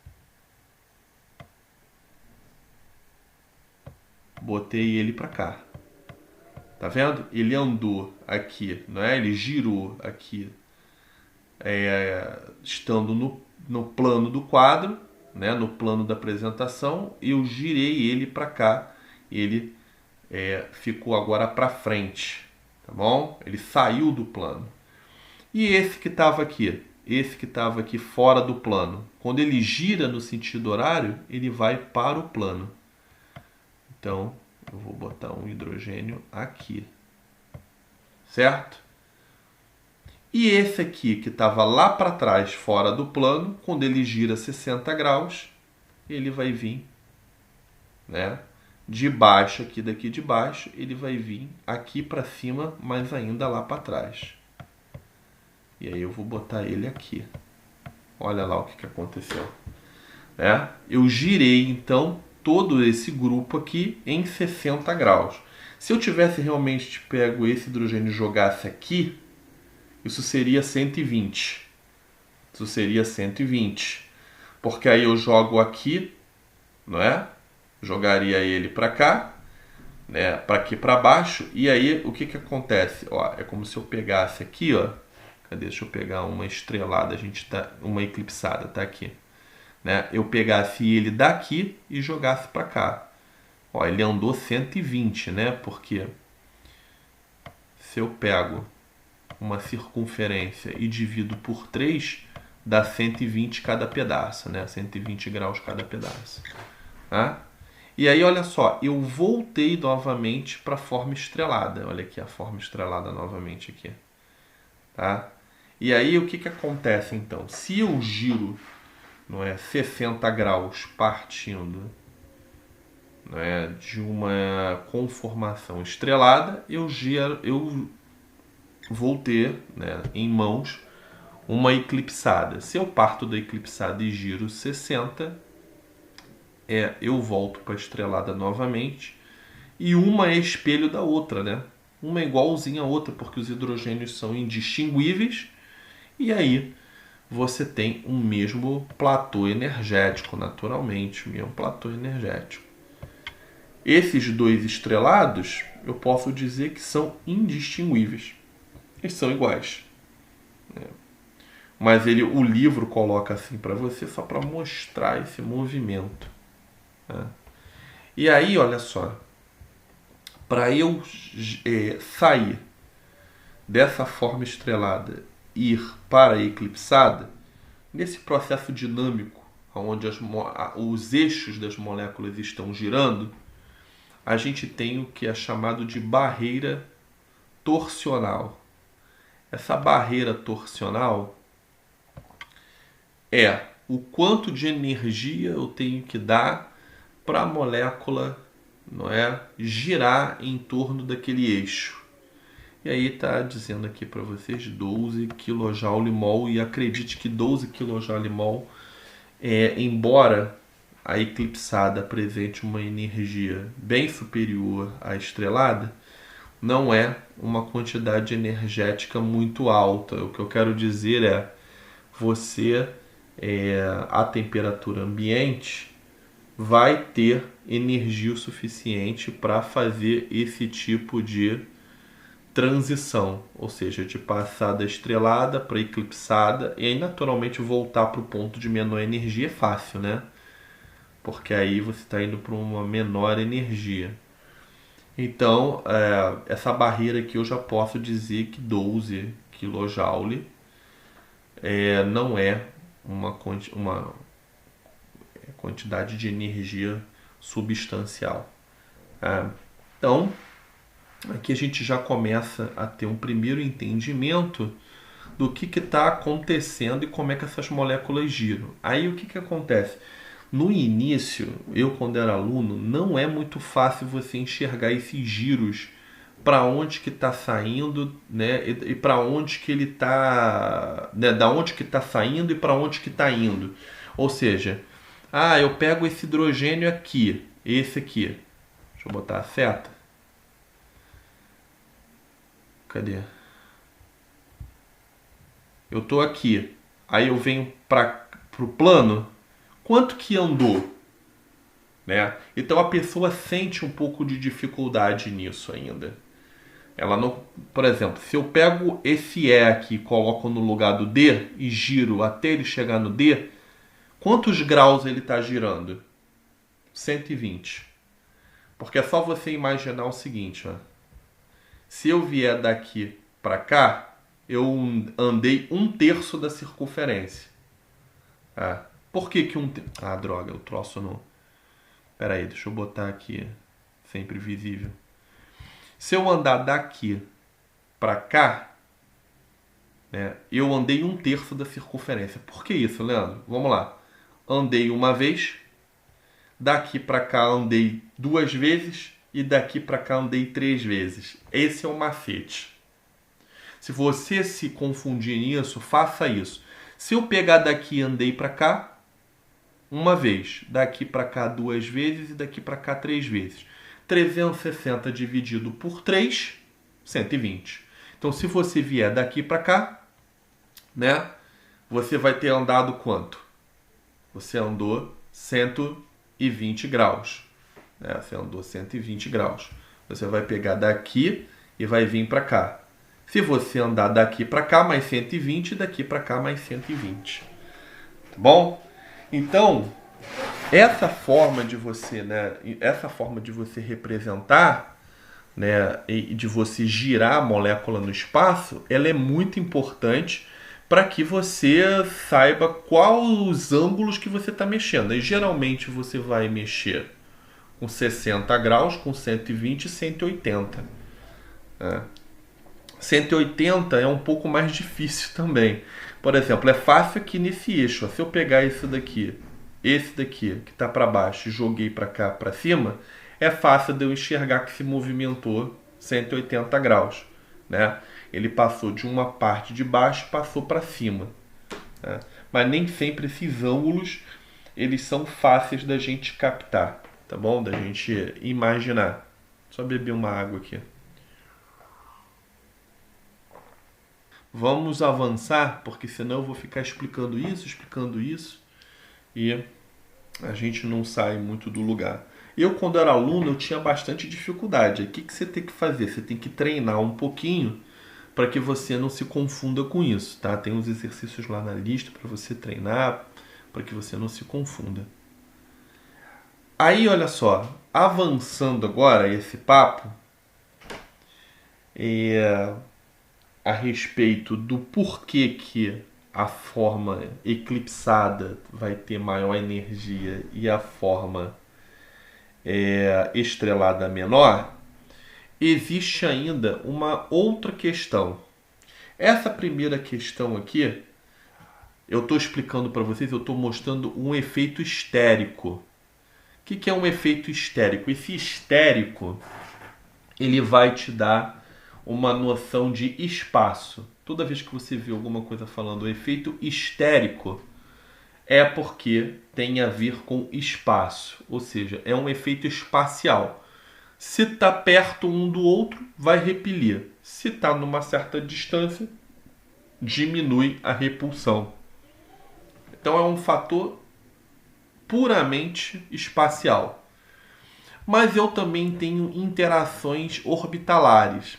Botei ele para cá. Tá vendo? Ele andou aqui, não é? Ele girou aqui, estando no plano do quadro, né? No plano da apresentação. Eu girei ele para cá. Ele ficou agora para frente, tá bom? Ele saiu do plano. E esse que estava aqui fora do plano, quando ele gira no sentido horário, ele vai para o plano. Então, eu vou botar um hidrogênio aqui, certo? E esse aqui, que estava lá para trás, fora do plano, quando ele gira 60 graus, ele vai vir, né? De baixo, daqui de baixo, ele vai vir aqui para cima, mas ainda lá para trás. E aí eu vou botar ele aqui. Olha lá o que aconteceu. Eu girei, então, todo esse grupo aqui em 60 graus. Se eu tivesse realmente pego esse hidrogênio e jogasse aqui, isso seria 120. Isso seria 120. Porque aí eu jogo aqui, não é? Jogaria ele para cá, né? Para aqui para baixo. E aí o que acontece? Ó, é como se eu pegasse aqui, ó. Cadê? Deixa eu pegar uma estrelada, uma eclipsada, tá aqui. Né? Eu pegasse ele daqui e jogasse para cá. Ó, ele andou 120, né? Porque se eu pego uma circunferência e divido por 3, dá 120 cada pedaço, né? 120 graus cada pedaço. Tá? E aí, olha só, eu voltei novamente para a forma estrelada. Olha aqui a forma estrelada novamente aqui. Tá? E aí, o que acontece então? Se eu giro, não é, 60 graus partindo, não é, de uma conformação estrelada, eu vou ter, né, em mãos uma eclipsada. Se eu parto da eclipsada e giro 60, eu volto para a estrelada novamente, e uma é espelho da outra, né? Uma é igualzinha a outra, porque os hidrogênios são indistinguíveis, e aí você tem um mesmo platô energético, naturalmente, o mesmo platô energético. Esses dois estrelados, eu posso dizer que são indistinguíveis. Eles são iguais. Mas o livro coloca assim para você só para mostrar esse movimento. E aí, olha só, para eu sair dessa forma estrelada e ir para a eclipsada, nesse processo dinâmico, onde os eixos das moléculas estão girando, a gente tem o que é chamado de barreira torsional. Essa barreira torsional é o quanto de energia eu tenho que dar para a molécula, não é, girar em torno daquele eixo. E aí está dizendo aqui para vocês 12 kJ/mol, e acredite que 12 kJ/mol, embora a eclipsada apresente uma energia bem superior à estrelada, não é uma quantidade energética muito alta. O que eu quero dizer é, você, a temperatura ambiente, vai ter energia o suficiente para fazer esse tipo de transição, ou seja, de passar da estrelada para eclipsada, e aí naturalmente voltar para o ponto de menor energia é fácil, né? Porque aí você está indo para uma menor energia. Então, essa barreira aqui eu já posso dizer que 12 kJ não é uma quantidade de energia substancial. Então, aqui a gente já começa a ter um primeiro entendimento do que está acontecendo e como é que essas moléculas giram. Aí o que acontece? No início, eu quando era aluno, não é muito fácil você enxergar esses giros, para onde que está saindo, né? E para onde que ele está, né? Da onde que está saindo e para onde que está indo. Ou seja, eu pego esse hidrogênio aqui, esse aqui. Deixa eu botar a seta. Cadê? Eu tô aqui. Aí eu venho para o plano. Quanto que andou? Né? Então a pessoa sente um pouco de dificuldade nisso ainda. Ela não, por exemplo, se eu pego esse E aqui e coloco no lugar do D e giro até ele chegar no D, quantos graus ele está girando? 120. Porque é só você imaginar o seguinte, ó. Se eu vier daqui para cá, eu andei 1/3 da circunferência. Por que que droga, o troço não... Pera aí, deixa eu botar aqui, sempre visível. Se eu andar daqui para cá, né, eu andei 1/3 da circunferência. Por que isso, Leandro? Vamos lá. Andei uma vez, daqui para cá andei 2 vezes e daqui para cá andei 3 vezes. Esse é o macete. Se você se confundir nisso, faça isso. Se eu pegar daqui e andei para cá, uma vez, daqui para cá 2 vezes e daqui para cá 3 vezes. 360 dividido por 3, 120. Então, se você vier daqui para cá, né, você vai ter andado quanto? Você andou 120 graus. Né? Você andou 120 graus. Você vai pegar daqui e vai vir para cá. Se você andar daqui para cá, mais 120, daqui para cá, mais 120. Tá bom? Então, essa forma de você, né, essa forma de você representar, né, e de você girar a molécula no espaço, ela é muito importante para que você saiba quais os ângulos que você está mexendo. E geralmente você vai mexer com 60 graus, com 120 e 180. Né? 180 é um pouco mais difícil também. Por exemplo, é fácil aqui nesse eixo. Ó, se eu pegar esse daqui que está para baixo e joguei para cá, para cima, é fácil de eu enxergar que se movimentou 180 graus. Né? Ele passou de uma parte de baixo e passou para cima. Né? Mas nem sempre esses ângulos eles são fáceis da gente captar, tá bom? Da gente imaginar. Só beber uma água aqui. Vamos avançar, porque senão eu vou ficar explicando isso, e a gente não sai muito do lugar. Eu, quando era aluno, eu tinha bastante dificuldade. O que você tem que fazer? Você tem que treinar um pouquinho para que você não se confunda com isso, tá? Tem uns exercícios lá na lista para você treinar, para que você não se confunda. Aí, olha só, avançando agora esse papo, a respeito do porquê que a forma eclipsada vai ter maior energia e a forma estrelada menor, existe ainda uma outra questão. Essa primeira questão aqui, eu estou explicando para vocês, eu estou mostrando um efeito estérico. O que é um efeito estérico? Esse estérico, ele vai te dar uma noção de espaço. Toda vez que você vê alguma coisa falando efeito estérico, é porque tem a ver com espaço, ou seja, é um efeito espacial. Se está perto um do outro, vai repelir. Se está numa certa distância, diminui a repulsão. Então é um fator puramente espacial. Mas eu também tenho interações orbitalares,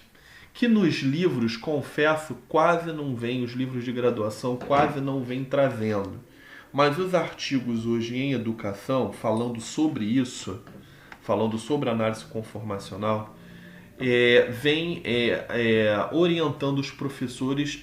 que nos livros, confesso, quase não vem, os livros de graduação quase não vem trazendo. Mas os artigos hoje em educação, falando sobre isso, falando sobre análise conformacional, vem orientando os professores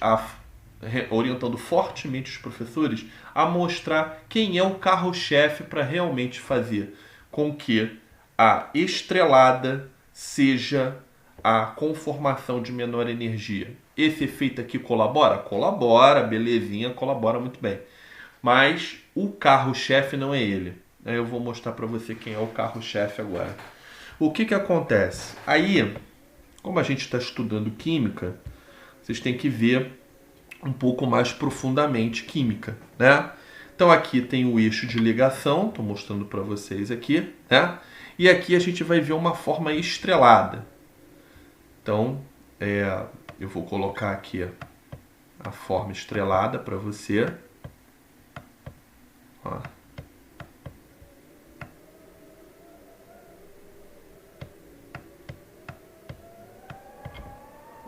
orientando fortemente os professores a mostrar quem é o carro-chefe para realmente fazer com que a estrelada seja a conformação de menor energia. Esse efeito aqui colabora? Colabora, belezinha, colabora muito bem. Mas o carro-chefe não é ele. Eu vou mostrar para você quem é o carro-chefe agora. O que acontece? Aí, como a gente está estudando química, vocês têm que ver um pouco mais profundamente química, né? Então aqui tem o eixo de ligação, estou mostrando para vocês aqui, né? E aqui a gente vai ver uma forma estrelada. Então, eu vou colocar aqui a forma estrelada para você. Ó.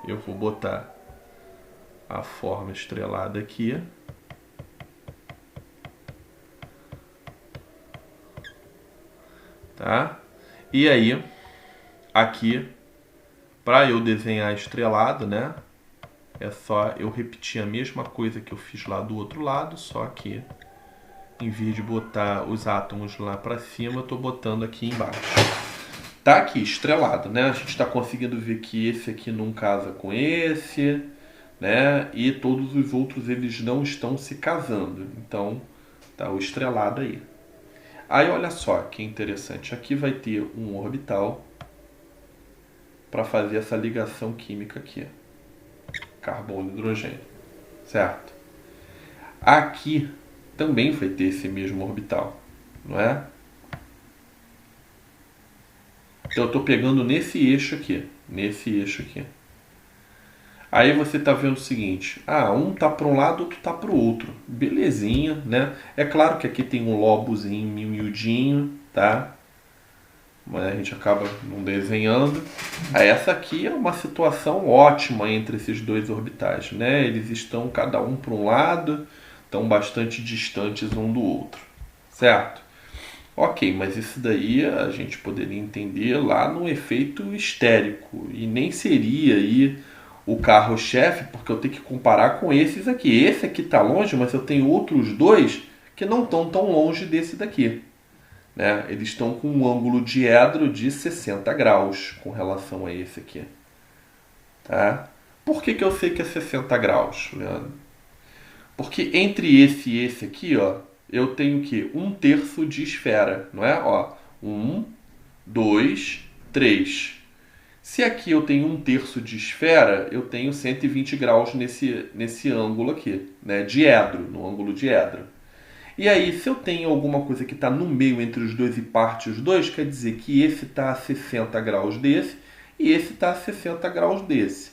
Eu vou botar a forma estrelada aqui. Tá? E aí, aqui, para eu desenhar estrelado, né? É só eu repetir a mesma coisa que eu fiz lá do outro lado, só que em vez de botar os átomos lá para cima, eu estou botando aqui embaixo. Tá aqui estrelado, né? A gente está conseguindo ver que esse aqui não casa com esse, né? E todos os outros eles não estão se casando. Então, tá o estrelado aí. Aí olha só que interessante. Aqui vai ter um orbital para fazer essa ligação química aqui. Carbono e hidrogênio. Certo? Aqui também vai ter esse mesmo orbital, não é? Então eu estou pegando nesse eixo aqui. Nesse eixo aqui. Aí você está vendo o seguinte. Um está para um lado, outro está para o outro. Belezinha, né? É claro que aqui tem um lobozinho miudinho, tá? Mas a gente acaba não desenhando. Essa aqui é uma situação ótima entre esses dois orbitais, né? Eles estão cada um para um lado, estão bastante distantes um do outro, certo? Ok, mas isso daí a gente poderia entender lá no efeito estérico. E nem seria aí o carro-chefe, porque eu tenho que comparar com esses aqui. Esse aqui está longe, mas eu tenho outros dois que não estão tão longe desse daqui. Né? Eles estão com um ângulo diedro de 60 graus com relação a esse aqui. Tá? Por que eu sei que é 60 graus, Leandro? Porque entre esse e esse aqui, ó, eu tenho que 1/3 de esfera, não é? Ó, 1, 2, 3. Se aqui eu tenho 1/3 de esfera, eu tenho 120 graus nesse ângulo aqui, né? Diedro, no ângulo diedro. E aí, se eu tenho alguma coisa que está no meio entre os dois e parte os dois, quer dizer que esse está a 60 graus desse e esse está a 60 graus desse.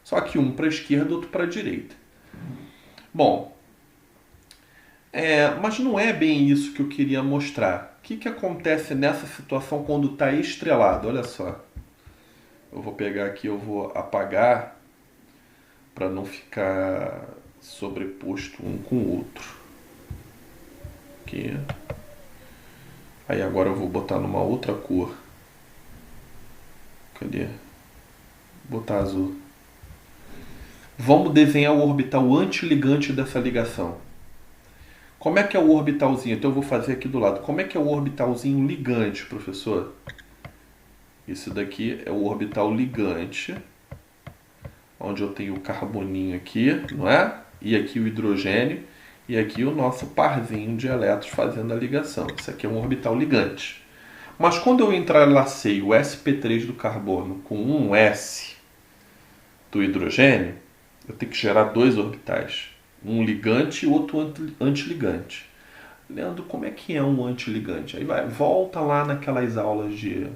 Só que um para a esquerda, outro para a direita. Bom, mas não é bem isso que eu queria mostrar. O que acontece nessa situação quando está estrelado? Olha só. Eu vou pegar aqui, eu vou apagar para não ficar sobreposto um com o outro. Aqui. Aí agora eu vou botar numa outra cor. Cadê? Vou botar azul. Vamos desenhar o orbital antiligante dessa ligação. Como é que é o orbitalzinho? Então eu vou fazer aqui do lado. Como é que é o orbitalzinho ligante, professor? Isso daqui é o orbital ligante, onde eu tenho o carboninho aqui, não é? E aqui o hidrogênio, e aqui o nosso parzinho de elétrons fazendo a ligação. Isso aqui é um orbital ligante. Mas quando eu entrelacei o sp3 do carbono com um S, do hidrogênio, eu tenho que gerar dois orbitais. Um ligante e outro antiligante. Leandro, como é que é um antiligante? Aí volta lá naquelas aulas de...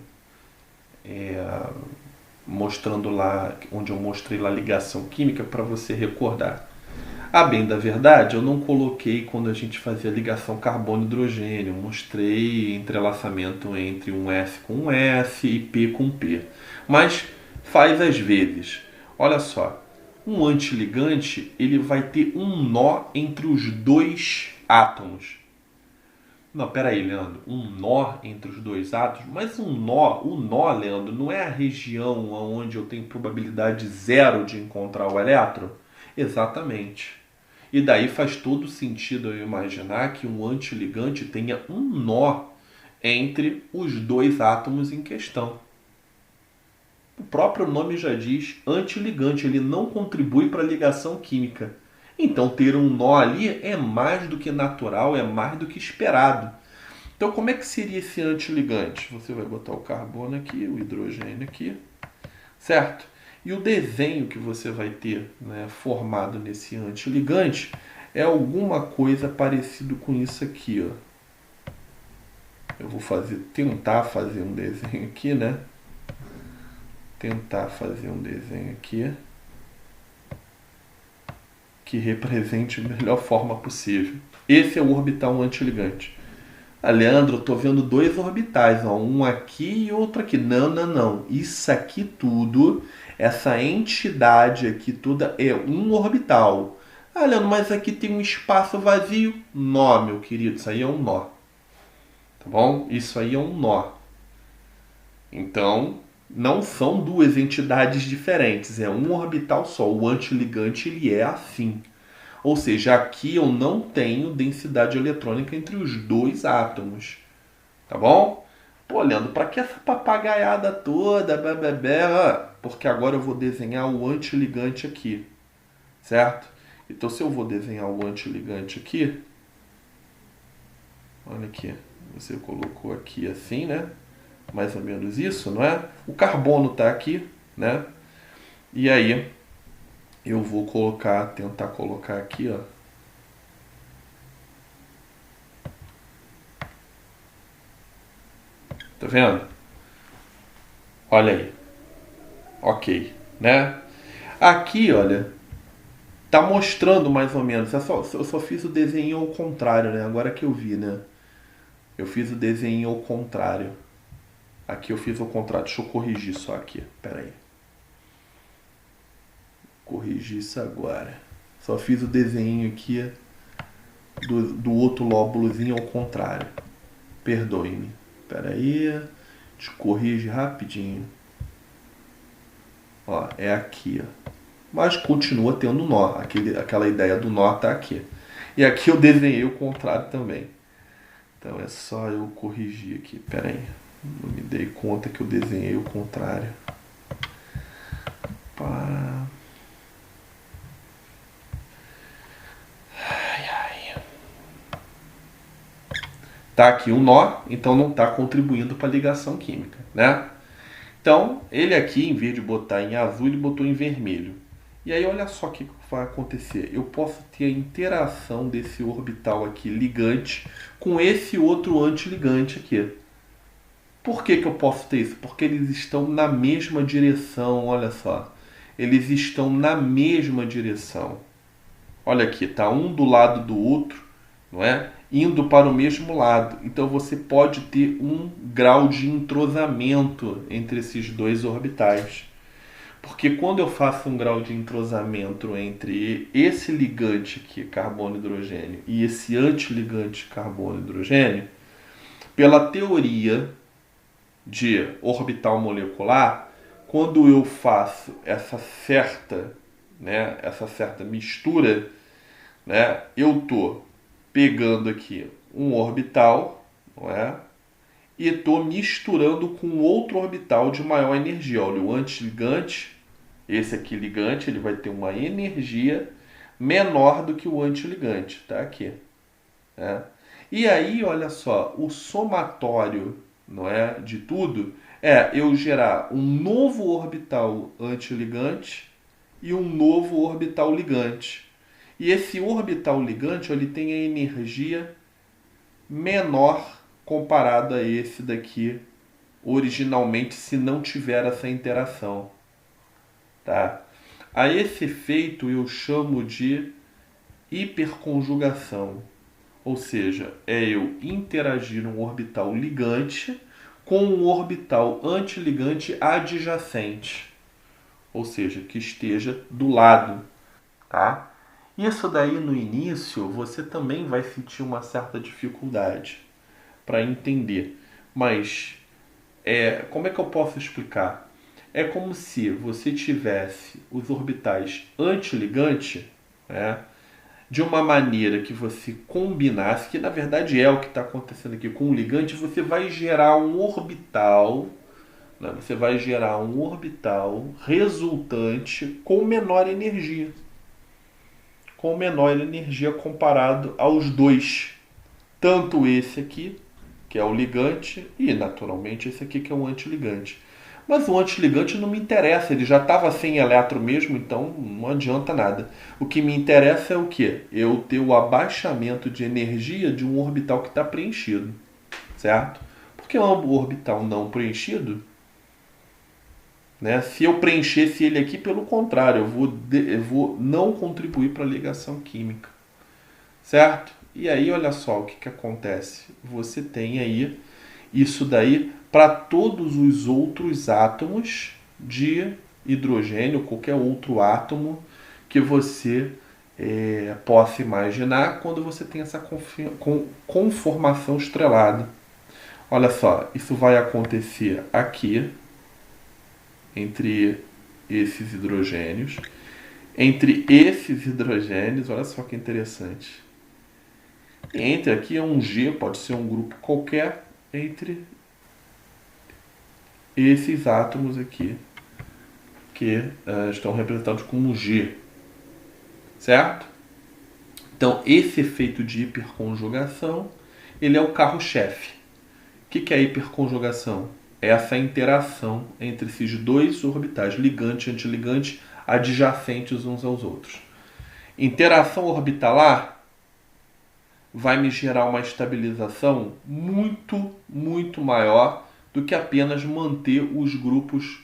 mostrando lá, onde eu mostrei lá a ligação química para você recordar. A bem da verdade, eu não coloquei quando a gente fazia ligação carbono-hidrogênio. Mostrei entrelaçamento entre um S com um S e P com P. Mas faz às vezes. Olha só, um antiligante ele vai ter um nó entre os dois átomos. Não, peraí, Leandro. Um nó entre os dois átomos? Mas o nó, Leandro, não é a região onde eu tenho probabilidade zero de encontrar o elétron? Exatamente. E daí faz todo sentido eu imaginar que um antiligante tenha um nó entre os dois átomos em questão. O próprio nome já diz antiligante, ele não contribui para a ligação química. Então ter um nó ali é mais do que natural, é mais do que esperado. Então como é que seria esse antiligante? Você vai botar o carbono aqui, o hidrogênio aqui, certo? E o desenho que você vai ter, né, formado nesse antiligante é alguma coisa parecido com isso aqui, ó. Eu vou tentar fazer um desenho aqui, né? Tentar fazer um desenho aqui que represente da melhor forma possível. Esse é o orbital antiligante. Ah, Leandro, eu tô vendo dois orbitais, ó, um aqui e outro aqui. Não, não, não. Isso aqui tudo, essa entidade aqui toda é um orbital. Ah, Leandro, mas aqui tem um espaço vazio. Nó, meu querido, isso aí é um nó. Tá bom? Isso aí é um nó. Então, não são duas entidades diferentes, é um orbital só. O antiligante ele é assim. Ou seja, aqui eu não tenho densidade eletrônica entre os dois átomos. Tá bom? Pô, Leandro, para que essa papagaiada toda? Porque agora eu vou desenhar o antiligante aqui. Certo? Então, se eu vou desenhar o antiligante aqui... Olha aqui. Você colocou aqui assim, né? Mais ou menos isso, não é? O carbono está aqui, né? E aí eu vou tentar colocar aqui, ó. Tá vendo? Olha aí. Ok, né? Aqui, olha, tá mostrando mais ou menos. Eu só fiz o desenho ao contrário, né? Agora que eu vi, né? Eu fiz o desenho ao contrário. Aqui eu fiz ao contrário. Deixa eu corrigir só aqui. Pera aí. Corrigir isso agora. Só fiz o desenho aqui do outro lóbulozinho ao contrário. Perdoe-me. Pera aí. Te corrige rapidinho. Ó, é aqui, ó. Mas continua tendo nó. Aquela ideia do nó tá aqui. E aqui eu desenhei o contrário também. Então é só eu corrigir aqui. Pera aí. Não me dei conta que eu desenhei o contrário. Pá. Tá aqui um nó, então não está contribuindo para a ligação química, né? Então, ele aqui, em vez de botar em azul, ele botou em vermelho. E aí, olha só o que vai acontecer. Eu posso ter a interação desse orbital aqui ligante com esse outro antiligante aqui. Por que eu posso ter isso? Porque eles estão na mesma direção, olha só. Eles estão na mesma direção. Olha aqui, tá um do lado do outro, não é? Indo para o mesmo lado. Então você pode ter um grau de entrosamento entre esses dois orbitais. Porque quando eu faço um grau de entrosamento entre esse ligante aqui, carbono-hidrogênio, e esse antiligante carbono-hidrogênio, pela teoria de orbital molecular, quando eu faço essa certa mistura, né, eu estou pegando aqui um orbital, não é? E estou misturando com outro orbital de maior energia. Olha, o antiligante, esse aqui ligante, ele vai ter uma energia menor do que o antiligante, tá aqui. Né? E aí, olha só, o somatório, não é, de tudo é eu gerar um novo orbital antiligante e um novo orbital ligante. E esse orbital ligante ele tem a energia menor comparado a esse daqui originalmente, se não tiver essa interação. Tá? A esse efeito eu chamo de hiperconjugação. Ou seja, é eu interagir um orbital ligante com um orbital antiligante adjacente. Ou seja, que esteja do lado. Tá? Isso daí no início você também vai sentir uma certa dificuldade para entender. Mas como é que eu posso explicar? É como se você tivesse os orbitais antiligante, né, de uma maneira que você combinasse, que na verdade é o que está acontecendo aqui com o ligante, você vai gerar um orbital, né, você vai gerar um orbital resultante com menor energia. Com menor energia comparado aos dois. Tanto esse aqui, que é o ligante, e naturalmente esse aqui que é o antiligante. Mas o antiligante não me interessa, ele já estava sem elétron mesmo, então não adianta nada. O que me interessa é o quê? Eu ter o abaixamento de energia de um orbital que está preenchido, certo? Porque um orbital não preenchido, né, se eu preenchesse ele aqui, pelo contrário, eu vou não contribuir para a ligação química, certo? E aí, olha só o que acontece. Você tem aí isso daí para todos os outros átomos de hidrogênio, qualquer outro átomo que você possa imaginar quando você tem essa conformação estrelada. Olha só, isso vai acontecer aqui, entre esses hidrogênios. Entre esses hidrogênios, olha só que interessante. Entre aqui é um G, pode ser um grupo qualquer, entre esses átomos aqui, que estão representados como G. Certo? Então, esse efeito de hiperconjugação, ele é o carro-chefe. O que é a hiperconjugação? É essa interação entre esses dois orbitais, ligante e antiligante, adjacentes uns aos outros. Interação orbitalar vai me gerar uma estabilização muito, muito maior do que apenas manter os grupos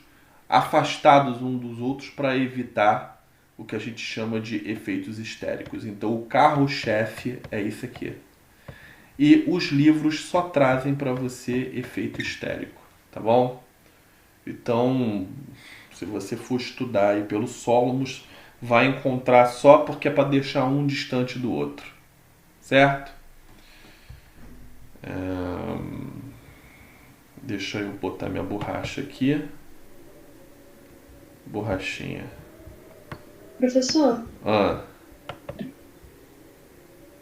afastados uns dos outros para evitar o que a gente chama de efeitos histéricos. Então, o carro-chefe é isso aqui. E os livros só trazem para você efeito histérico, tá bom? Então, se você for estudar aí pelo Solomos, vai encontrar só porque é para deixar um distante do outro, certo? Deixa eu botar minha borracha aqui. Borrachinha. Professor?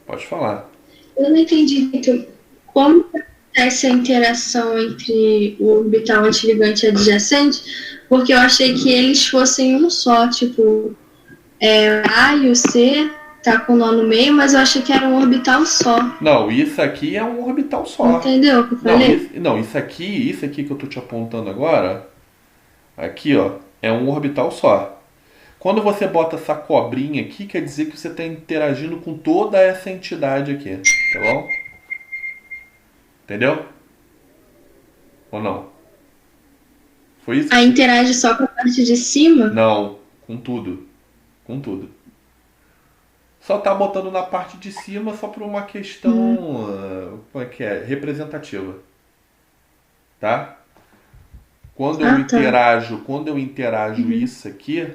Pode falar. Eu não entendi muito como acontece a interação entre o orbital antiligante e adjacente, porque eu achei que eles fossem um só, tipo, A e o C tá com nó no meio, mas eu achei que era um orbital só. Não, isso aqui é um orbital só. Entendeu o que eu falei? Não, isso aqui que eu tô te apontando agora, aqui ó, é um orbital só. Quando você bota essa cobrinha aqui, quer dizer que você está interagindo com toda essa entidade aqui, tá bom? Entendeu? Ou não? Foi isso? Aí interage só com a parte de cima? Não, com tudo. Com tudo. Só tá botando na parte de cima só por uma questão, como é que é? Representativa. Tá? Quando eu interajo isso aqui,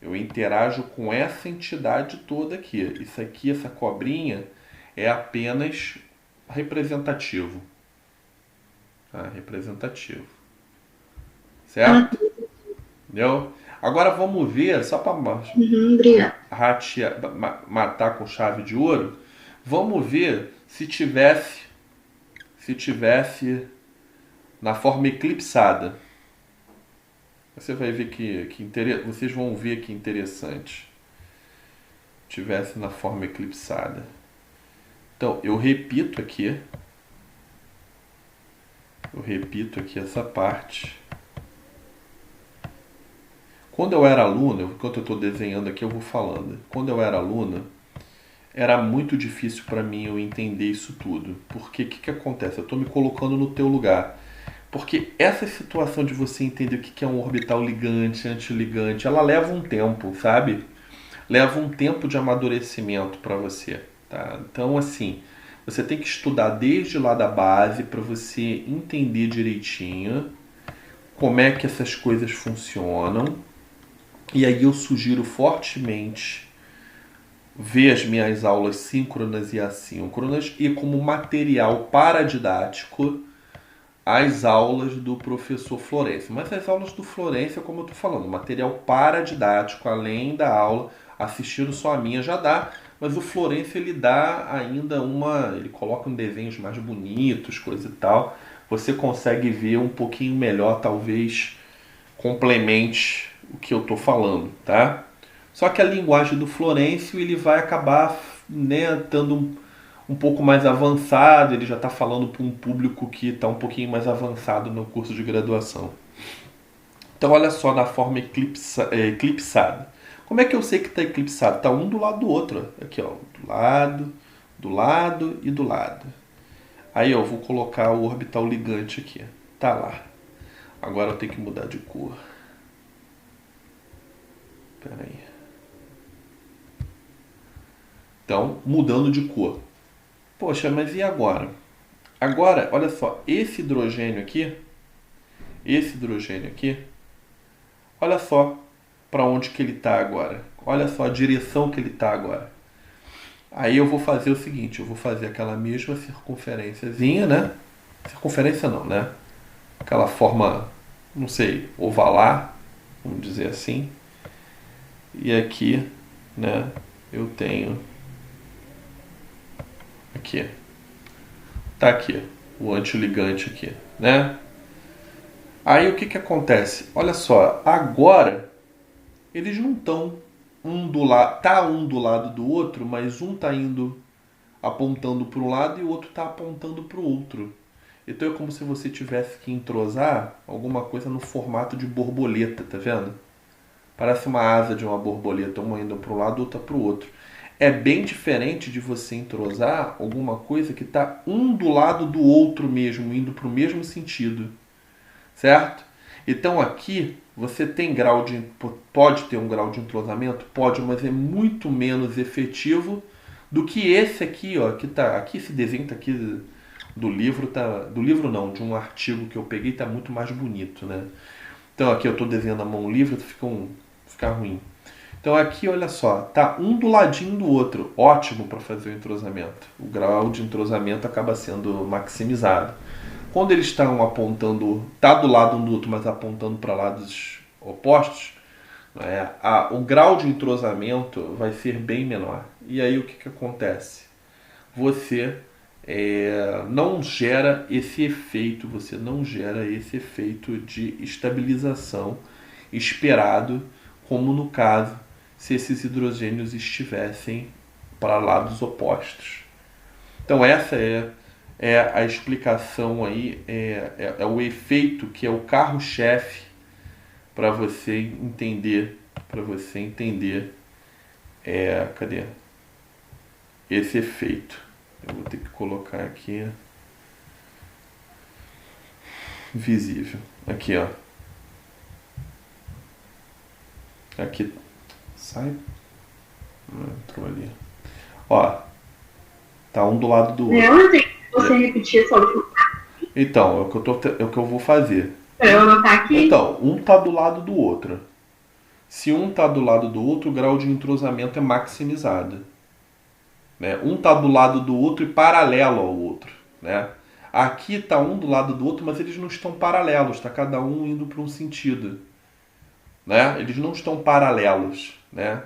eu interajo com essa entidade toda aqui. Isso aqui, essa cobrinha, é apenas representativo. Tá? Representativo. Certo? Entendeu? Agora vamos ver, só para matar com chave de ouro, vamos ver se tivesse na forma eclipsada. Você vai ver vocês vão ver que interessante. Tivesse na forma eclipsada. Então, eu repito aqui essa parte. Quando eu era aluno, enquanto eu estou desenhando aqui eu vou falando. Quando eu era aluno, era muito difícil para mim eu entender isso tudo. Porque o que acontece? Eu estou me colocando no teu lugar. Porque essa situação de você entender o que é um orbital ligante, antiligante, ela leva um tempo, sabe? Leva um tempo de amadurecimento para você, tá? Então, assim, você tem que estudar desde lá da base para você entender direitinho como é que essas coisas funcionam. E aí eu sugiro fortemente ver as minhas aulas síncronas e assíncronas e como material paradidático as aulas do professor Florencio. Mas as aulas do Florencio, como eu estou falando, material paradidático, além da aula, assistindo só a minha já dá, mas o Florencio ele dá ainda ele coloca desenhos mais bonitos, coisa e tal. Você consegue ver um pouquinho melhor, talvez complemente o que eu estou falando, tá? Só que a linguagem do Florencio ele vai acabar, né, estando um pouco mais avançado, ele já está falando para um público que está um pouquinho mais avançado no curso de graduação. Então olha só na forma eclipsada. Como é que eu sei que está eclipsado? Está um do lado do outro. Aqui, ó, do lado e do lado. Aí eu vou colocar o orbital ligante aqui. Tá lá. Agora eu tenho que mudar de cor. Espera aí. Então, mudando de cor. Poxa, mas e agora? Agora, olha só, esse hidrogênio aqui, olha só para onde que ele está agora. Olha só a direção que ele está agora. Aí eu vou fazer o seguinte, eu vou fazer aquela mesma circunferênciazinha, né? Circunferência não, né? Aquela forma, não sei, ovalar, vamos dizer assim. E aqui, né, eu tenho aqui. Tá aqui, o antiligante aqui, né? Aí o que que acontece? Olha só, agora eles não estão um do lado, tá um do lado do outro, mas um tá indo apontando para um lado e o outro tá apontando para o outro. Então é como se você tivesse que entrosar alguma coisa no formato de borboleta, tá vendo? Parece uma asa de uma borboleta, uma indo para um lado, outra para o outro. É bem diferente de você entrosar alguma coisa que está um do lado do outro mesmo, indo para o mesmo sentido, certo? Então aqui você tem pode ter um grau de entrosamento, pode, mas é muito menos efetivo do que esse aqui, ó, que tá aqui, esse desenho tá aqui do livro, do livro não, de um artigo que eu peguei, tá muito mais bonito, né? Então aqui eu estou desenhando a mão livre, fica ruim. Então aqui, olha só, tá um do ladinho do outro, ótimo para fazer o entrosamento. O grau de entrosamento acaba sendo maximizado. Quando eles estão apontando, tá do lado um do outro, mas apontando para lados opostos, né, o grau de entrosamento vai ser bem menor. E aí o que que acontece? Você não gera esse efeito, de estabilização esperado, como no caso se esses hidrogênios estivessem para lados opostos. Então essa é a explicação aí, é o efeito que é o carro-chefe para você entender, cadê? Esse efeito. Eu vou ter que colocar aqui visível. Aqui, ó. Aqui. Sai. Entrou ali. Ó. Tá um do lado do outro. Eu tenho que você repetir essa última. Então, é o que eu vou fazer. Pra eu anotar aqui? Então, um tá do lado do outro. Se um tá do lado do outro, o grau de entrosamento é maximizado. Né? Um tá do lado do outro e paralelo ao outro. Né? Aqui tá um do lado do outro, mas eles não estão paralelos. Tá cada um indo para um sentido. Né? Eles não estão paralelos. Né?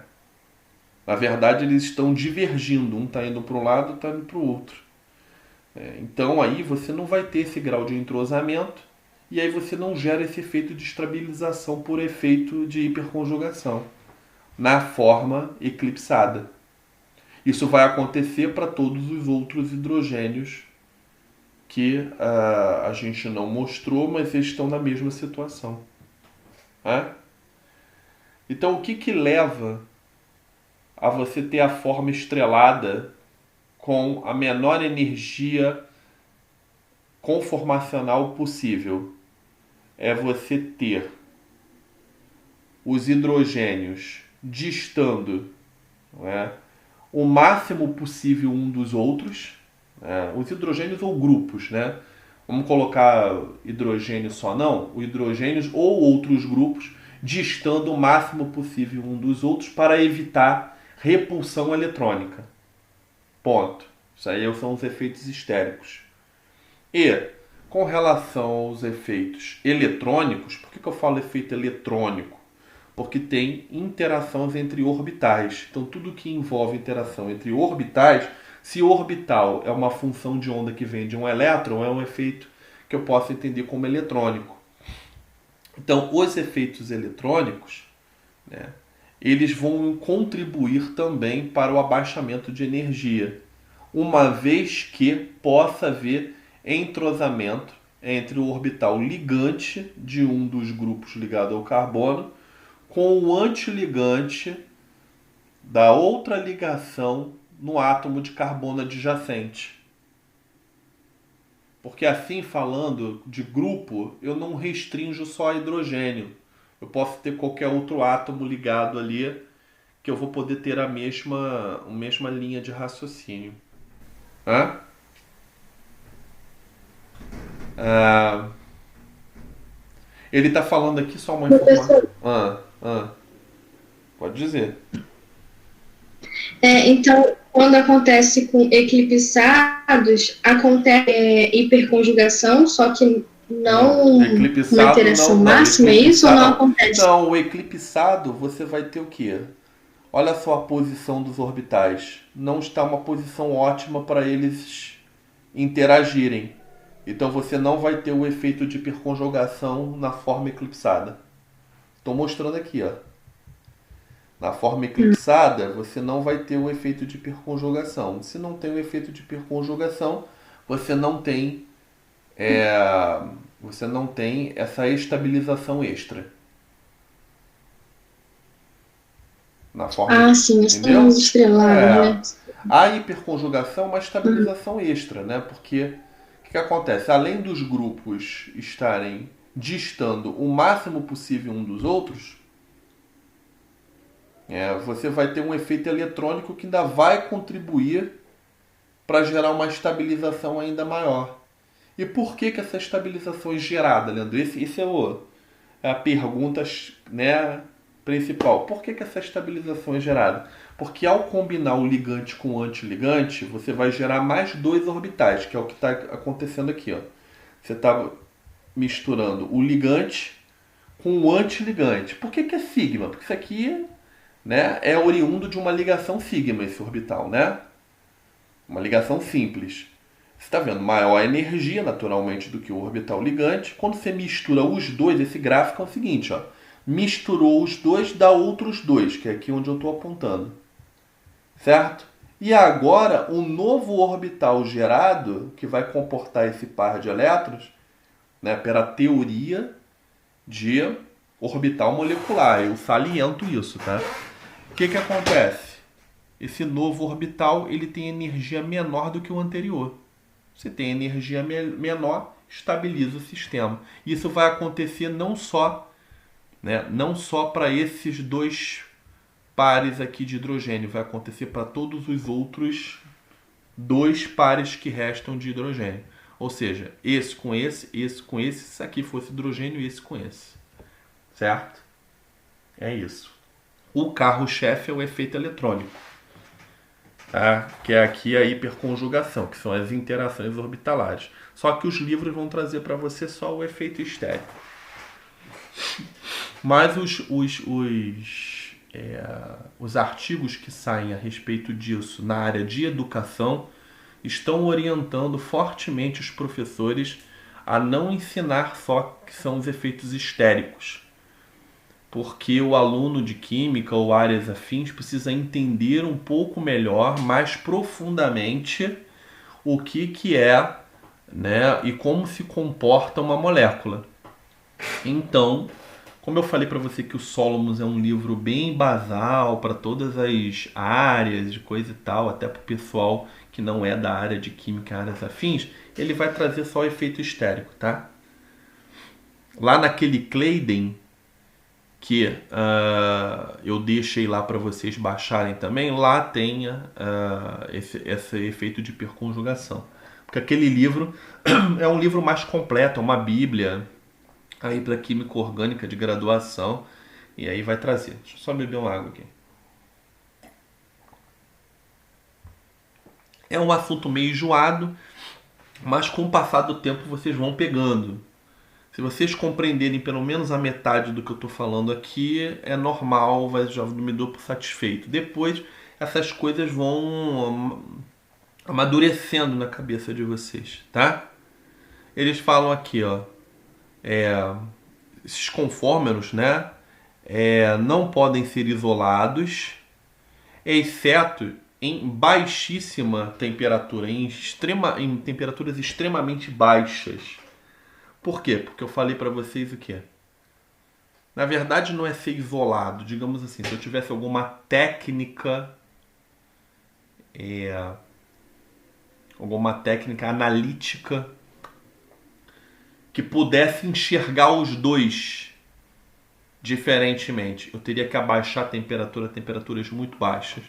Na verdade, eles estão divergindo. Um está indo para um lado, está indo para o outro. Então aí você não vai ter esse grau de entrosamento e aí você não gera esse efeito de estabilização por efeito de hiperconjugação na forma eclipsada. Isso vai acontecer para todos os outros hidrogênios que a gente não mostrou, mas eles estão na mesma situação. Né? Então, o que que leva a você ter a forma estrelada com a menor energia conformacional possível? É você ter os hidrogênios distando, não é, o máximo possível um dos outros, né? Os hidrogênios ou grupos, né? Vamos colocar hidrogênio só não, os hidrogênios ou outros grupos distando o máximo possível um dos outros para evitar repulsão eletrônica. Ponto. Isso aí são os efeitos histéricos. E com relação aos efeitos eletrônicos, por que eu falo efeito eletrônico? Porque tem interações entre orbitais. Então, tudo que envolve interação entre orbitais, se orbital é uma função de onda que vem de um elétron, é um efeito que eu posso entender como eletrônico. Então, os efeitos eletrônicos, né, eles vão contribuir também para o abaixamento de energia, uma vez que possa haver entrosamento entre o orbital ligante de um dos grupos ligado ao carbono com o antiligante da outra ligação no átomo de carbono adjacente. Porque assim, falando de grupo, eu não restringo só hidrogênio. Eu posso ter qualquer outro átomo ligado ali que eu vou poder ter a mesma linha de raciocínio. Hã? Ele está falando aqui só uma informação. Pode dizer. Então, quando acontece com eclipsados, acontece hiperconjugação, só que não uma interação máxima, é isso ou não acontece? Não, o eclipsado você vai ter o quê? Olha só a posição dos orbitais. Não está uma posição ótima para eles interagirem. Então você não vai ter o efeito de hiperconjugação na forma eclipsada. Estou mostrando aqui, ó. Na forma eclipsada, você não vai ter o efeito de hiperconjugação. Se não tem o efeito de hiperconjugação, você não tem essa estabilização extra. Na forma, sim, estamos estrelados, né? A hiperconjugação é uma estabilização extra, né? Porque o que acontece? Além dos grupos estarem distando o máximo possível um dos outros, você vai ter um efeito eletrônico que ainda vai contribuir para gerar uma estabilização ainda maior. E por que essa estabilização é gerada, Leandro? Esse é a pergunta, né, principal. Por que essa estabilização é gerada? Porque ao combinar o ligante com o antiligante, você vai gerar mais dois orbitais, que é o que está acontecendo aqui. Ó. Você está misturando o ligante com o antiligante. Por que é sigma? Porque isso aqui, né, é oriundo de uma ligação sigma, esse orbital, né? Uma ligação simples. Você está vendo maior energia, naturalmente, do que o orbital ligante. Quando você mistura os dois, esse gráfico é o seguinte, ó. Misturou os dois, dá outros dois, que é aqui onde eu estou apontando. Certo? E agora, o novo orbital gerado, que vai comportar esse par de elétrons, né, pela teoria de orbital molecular. Eu saliento isso, tá? O que acontece? Esse novo orbital ele tem energia menor do que o anterior. Se tem energia menor, estabiliza o sistema. Isso vai acontecer não só para esses dois pares aqui de hidrogênio, vai acontecer para todos os outros dois pares que restam de hidrogênio. Ou seja, esse com esse, se aqui fosse hidrogênio, esse com esse. Certo? É isso. O carro-chefe é o efeito eletrônico. Tá? Que é aqui a hiperconjugação, que são as interações orbitalares. Só que os livros vão trazer para você só o efeito histérico. Mas os artigos que saem a respeito disso na área de educação estão orientando fortemente os professores a não ensinar só que são os efeitos histéricos. Porque o aluno de química ou áreas afins precisa entender um pouco melhor, mais profundamente, o que é, né, e como se comporta uma molécula. Então, Como eu falei para você que o Solomons é um livro bem basal para todas as áreas de coisa e tal, até para o pessoal que não é da área de química, áreas afins, ele vai trazer só o efeito estérico, tá? Lá naquele Claydon, que eu deixei lá para vocês baixarem também, lá tem esse efeito de hiperconjugação. Porque aquele livro é um livro mais completo, é uma bíblia aí para química orgânica de graduação, e aí vai trazer. Deixa eu só beber uma água aqui. É um assunto meio enjoado, mas com o passar do tempo vocês vão pegando. Se vocês compreenderem pelo menos a metade do que eu estou falando aqui, é normal, já me dou por satisfeito. Depois, essas coisas vão amadurecendo na cabeça de vocês, tá? Eles falam aqui, ó, esses confórmeros, né, não podem ser isolados, exceto em baixíssima temperatura, em temperaturas extremamente baixas. Por quê? Porque eu falei para vocês o quê? Na verdade não é ser isolado, digamos assim, se eu tivesse alguma técnica analítica que pudesse enxergar os dois diferentemente, eu teria que abaixar a temperatura a temperaturas muito baixas.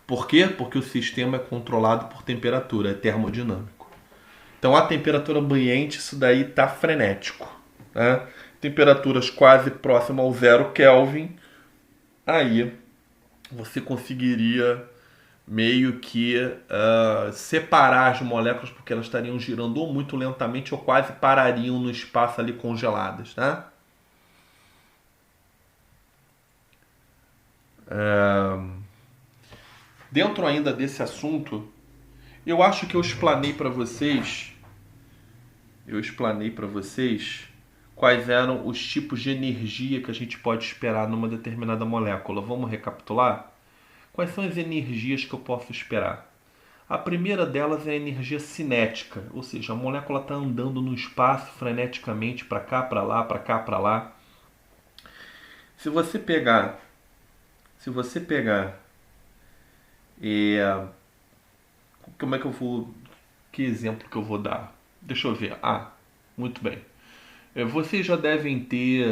Por quê? Porque o sistema é controlado por temperatura, é termodinâmico. Então a temperatura ambiente, isso daí está frenético, né? Temperaturas quase próximas ao 0 Kelvin, aí você conseguiria meio que separar as moléculas, porque elas estariam girando ou muito lentamente ou quase parariam no espaço ali congeladas, né? Dentro ainda desse assunto, eu acho que eu explanei para vocês quais eram os tipos de energia que a gente pode esperar numa determinada molécula. Vamos recapitular? Quais são as energias que eu posso esperar? A primeira delas é a energia cinética, ou seja, a molécula está andando no espaço freneticamente para cá, para lá, para cá, para lá. Se você pegar como é que eu vou, que exemplo que eu vou dar? Deixa eu ver. Muito bem. Vocês já devem ter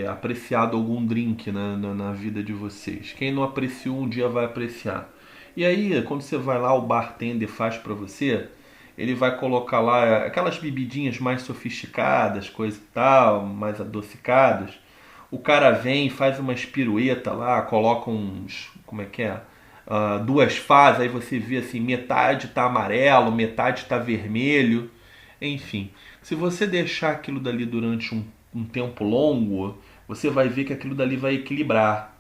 apreciado algum drink na vida de vocês. Quem não apreciou, um dia vai apreciar. E aí, quando você vai lá, o bartender faz para você, ele vai colocar lá aquelas bebidinhas mais sofisticadas, coisa e tal, mais adocicadas. O cara vem, faz umas piruetas lá, coloca uns, como é que é? Duas fases, aí você vê assim, metade tá amarelo, metade tá vermelho. Enfim, se você deixar aquilo dali durante um tempo longo, você vai ver que aquilo dali vai equilibrar.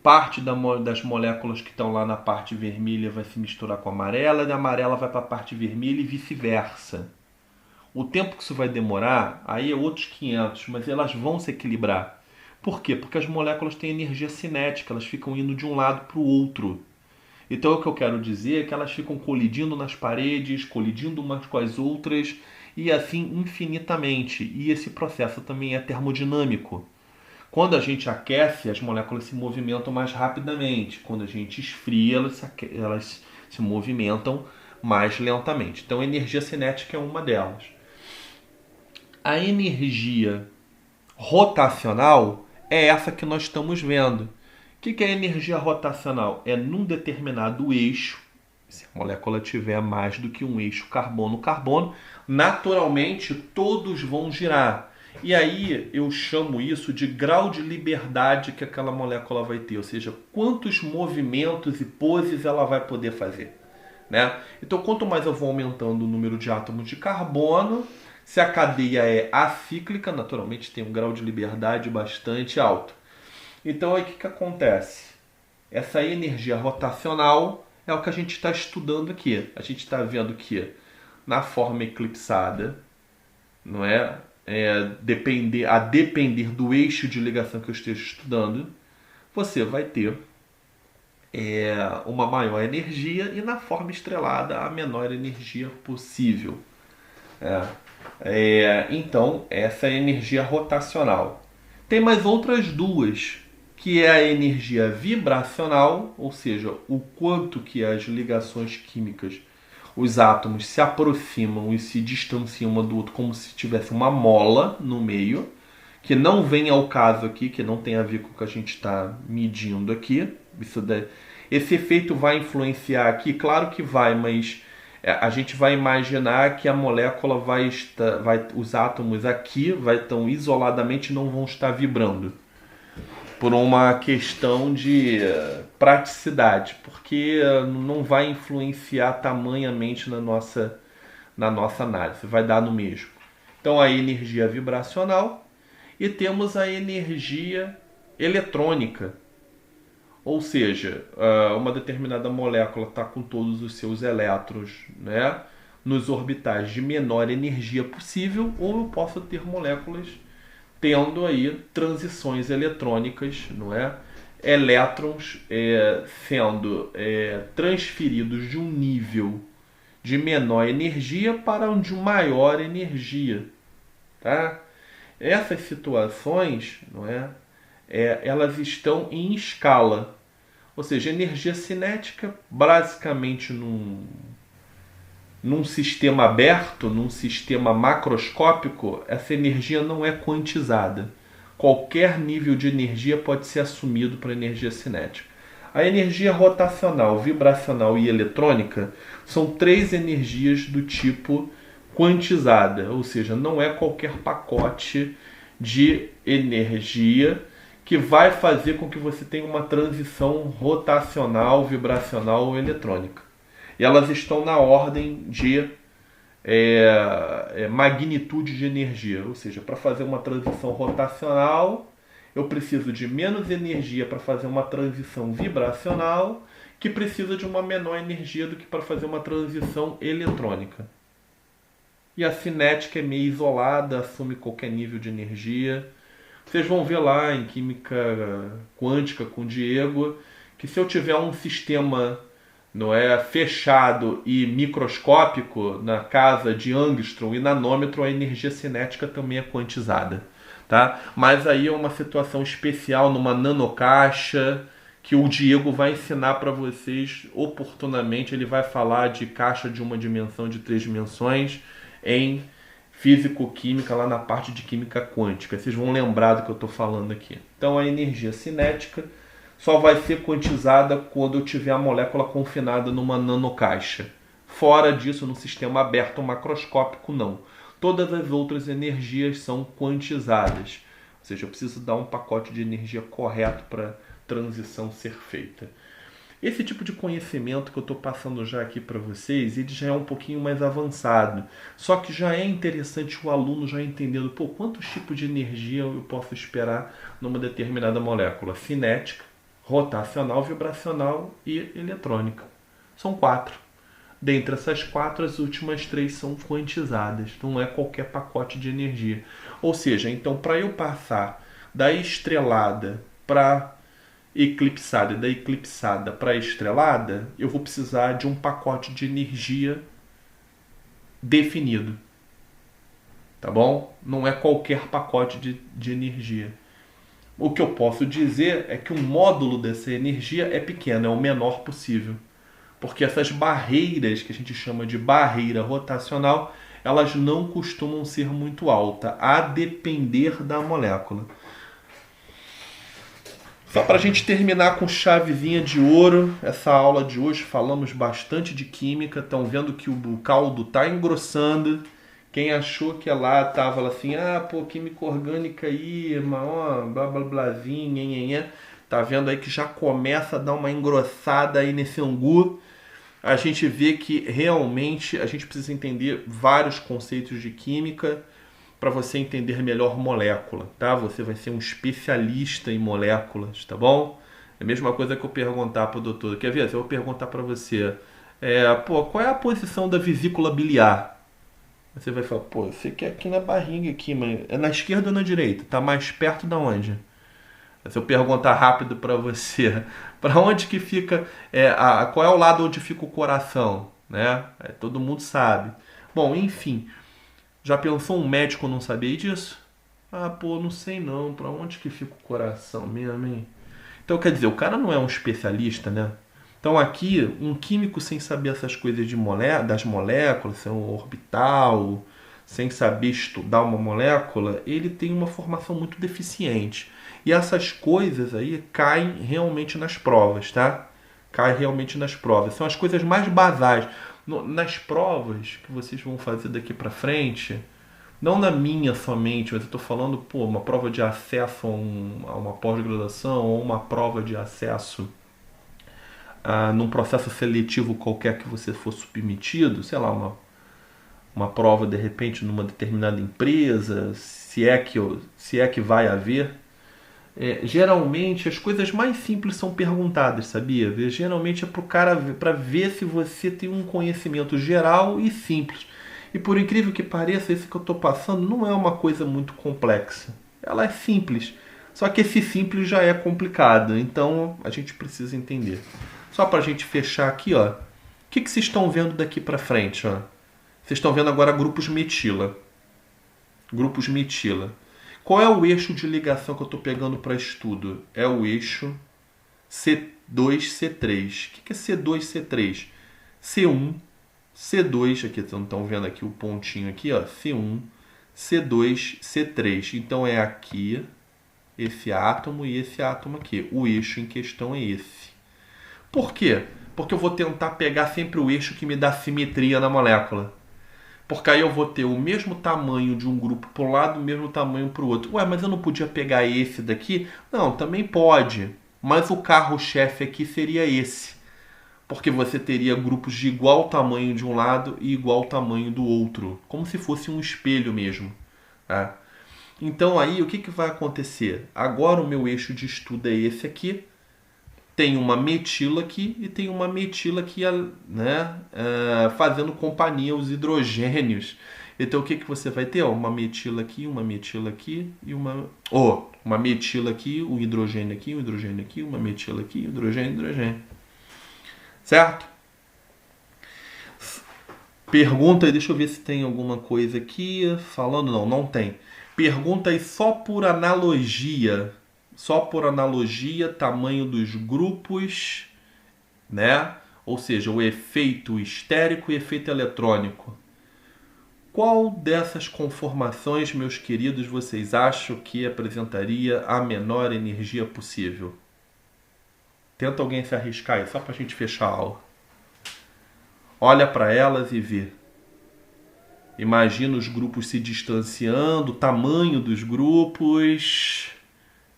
Parte das moléculas que estão lá na parte vermelha vai se misturar com a amarela, e a amarela vai para a parte vermelha e vice-versa. O tempo que isso vai demorar, aí é outros 500, mas elas vão se equilibrar. Por quê? Porque as moléculas têm energia cinética, elas ficam indo de um lado para o outro. Então o que eu quero dizer é que elas ficam colidindo nas paredes, colidindo umas com as outras, e assim infinitamente. E esse processo também é termodinâmico. Quando a gente aquece, as moléculas se movimentam mais rapidamente. Quando a gente esfria, elas se movimentam mais lentamente. Então a energia cinética é uma delas. A energia rotacional é essa que nós estamos vendo. O que é energia rotacional? É num determinado eixo, se a molécula tiver mais do que um eixo carbono-carbono, naturalmente todos vão girar. E aí eu chamo isso de grau de liberdade que aquela molécula vai ter, ou seja, quantos movimentos e poses ela vai poder fazer, né? Então quanto mais eu vou aumentando o número de átomos de carbono, se a cadeia é acíclica, naturalmente tem um grau de liberdade bastante alto. Então aí o que acontece? Essa energia rotacional é o que a gente está estudando aqui. A gente está vendo que na forma eclipsada, não é? A depender do eixo de ligação que eu esteja estudando, você vai ter uma maior energia e na forma estrelada a menor energia possível. Então, essa é a energia rotacional. Tem mais outras duas, que é a energia vibracional, ou seja, o quanto que as ligações químicas, os átomos se aproximam e se distanciam um do outro como se tivesse uma mola no meio, que não vem ao caso aqui, que não tem a ver com o que a gente está medindo aqui. Esse efeito vai influenciar aqui? Claro que vai, mas a gente vai imaginar que a molécula os átomos aqui estão isoladamente e não vão estar vibrando. Por uma questão de praticidade, porque não vai influenciar tamanhamente na nossa análise, vai dar no mesmo. Então a energia vibracional e temos a energia eletrônica, ou seja, uma determinada molécula está com todos os seus elétrons, né, nos orbitais de menor energia possível, ou eu posso ter moléculas tendo aí transições eletrônicas, não é? Elétrons sendo transferidos de um nível de menor energia para um de maior energia, tá? Essas situações, não é? Elas estão em escala, ou seja, energia cinética basicamente num sistema aberto, num sistema macroscópico, essa energia não é quantizada. Qualquer nível de energia pode ser assumido para energia cinética. A energia rotacional, vibracional e eletrônica são três energias do tipo quantizada, ou seja, não é qualquer pacote de energia que vai fazer com que você tenha uma transição rotacional, vibracional ou eletrônica. E elas estão na ordem de magnitude de energia. Ou seja, para fazer uma transição rotacional, eu preciso de menos energia para fazer uma transição vibracional, que precisa de uma menor energia do que para fazer uma transição eletrônica. E a cinética é meio isolada, assume qualquer nível de energia. Vocês vão ver lá em química quântica com o Diego, que se eu tiver um sistema fechado e microscópico na casa de angstrom e nanômetro, a energia cinética também é quantizada, tá? Mas aí é uma situação especial numa nanocaixa que o Diego vai ensinar para vocês oportunamente. Ele vai falar de caixa de uma dimensão, de 3 dimensões em físico-química, lá na parte de química quântica. Vocês vão lembrar do que eu estou falando aqui. Então a energia cinética só vai ser quantizada quando eu tiver a molécula confinada numa nanocaixa. Fora disso, no sistema aberto macroscópico, não. Todas as outras energias são quantizadas. Ou seja, eu preciso dar um pacote de energia correto para a transição ser feita. Esse tipo de conhecimento que eu estou passando já aqui para vocês, ele já é um pouquinho mais avançado. Só que já é interessante o aluno já entendendo, quantos tipos de energia eu posso esperar numa determinada molécula. Cinética, rotacional, vibracional e eletrônica. São 4. Dentre essas 4, as últimas 3 são quantizadas. Não é qualquer pacote de energia. Ou seja, então, para eu passar da estrelada para eclipsada e da eclipsada para estrelada, eu vou precisar de um pacote de energia definido. Tá bom? Não é qualquer pacote de energia. O que eu posso dizer é que o módulo dessa energia é pequeno, é o menor possível. Porque essas barreiras, que a gente chama de barreira rotacional, elas não costumam ser muito altas, a depender da molécula. Só para a gente terminar com chavezinha de ouro, essa aula de hoje falamos bastante de química. Estão vendo que o caldo está engrossando. Quem achou que lá estava assim, química orgânica aí, blá blá blázinho, nhenhenhé. Tá vendo aí que já começa a dar uma engrossada aí nesse angu. A gente vê que realmente a gente precisa entender vários conceitos de química para você entender melhor molécula, tá? Você vai ser um especialista em moléculas, tá bom? É a mesma coisa que eu perguntar para o doutor. Quer ver? Eu vou perguntar para você, qual é a posição da vesícula biliar? Você vai falar, você quer aqui na barriga aqui, mas é na esquerda ou na direita? Tá mais perto da onde? Se eu perguntar rápido para você, para onde que fica, qual é o lado onde fica o coração, né? Todo mundo sabe. Bom, enfim, já pensou um médico não saber disso? Ah, pô, não sei não, pra onde que fica o coração mesmo, hein? Então, quer dizer, o cara não é um especialista, né? Então aqui, um químico sem saber essas coisas das moléculas, sem um orbital, sem saber estudar uma molécula, ele tem uma formação muito deficiente. E essas coisas aí caem realmente nas provas, tá? Caem realmente nas provas. São as coisas mais basais. Nas provas que vocês vão fazer daqui pra frente, não na minha somente, mas eu estou falando, pô, uma prova de acesso a uma pós-graduação ou uma prova de acesso num processo seletivo qualquer que você for submetido, sei lá, uma prova de repente numa determinada empresa, se é que vai haver. Geralmente as coisas mais simples são perguntadas, sabia? Geralmente é pro cara para ver se você tem um conhecimento geral e simples. E por incrível que pareça, isso que eu estou passando não é uma coisa muito complexa. Ela é simples. Só que esse simples já é complicado. Então a gente precisa entender. Só para a gente fechar aqui, ó. O que vocês estão vendo daqui para frente, ó? Vocês estão vendo agora grupos metila. Grupos metila. Qual é o eixo de ligação que eu estou pegando para estudo? É o eixo C2C3. O que é C2C3? C1, C2, aqui estão vendo aqui o pontinho aqui, ó, C1, C2, C3. Então é aqui esse átomo e esse átomo aqui. O eixo em questão é esse. Por quê? Porque eu vou tentar pegar sempre o eixo que me dá simetria na molécula. Porque aí eu vou ter o mesmo tamanho de um grupo para um lado e o mesmo tamanho para o outro. Ué, mas eu não podia pegar esse daqui? Não, também pode. Mas o carro-chefe aqui seria esse. Porque você teria grupos de igual tamanho de um lado e igual tamanho do outro. Como se fosse um espelho mesmo. Tá? Então aí o que vai acontecer? Agora o meu eixo de estudo é esse aqui. Tem uma metila aqui e tem uma metila aqui, né, fazendo companhia aos hidrogênios. Então o que você vai ter? Uma metila aqui e uma metila aqui, um hidrogênio aqui, uma metila aqui, hidrogênio. Certo? Pergunta aí, deixa eu ver se tem alguma coisa aqui falando. Não tem. Pergunta aí só por analogia. Tamanho dos grupos, né? Ou seja, o efeito estérico e efeito eletrônico. Qual dessas conformações, meus queridos, vocês acham que apresentaria a menor energia possível? Tenta alguém se arriscar aí, só para a gente fechar a aula. Olha para elas e vê. Imagina os grupos se distanciando, o tamanho dos grupos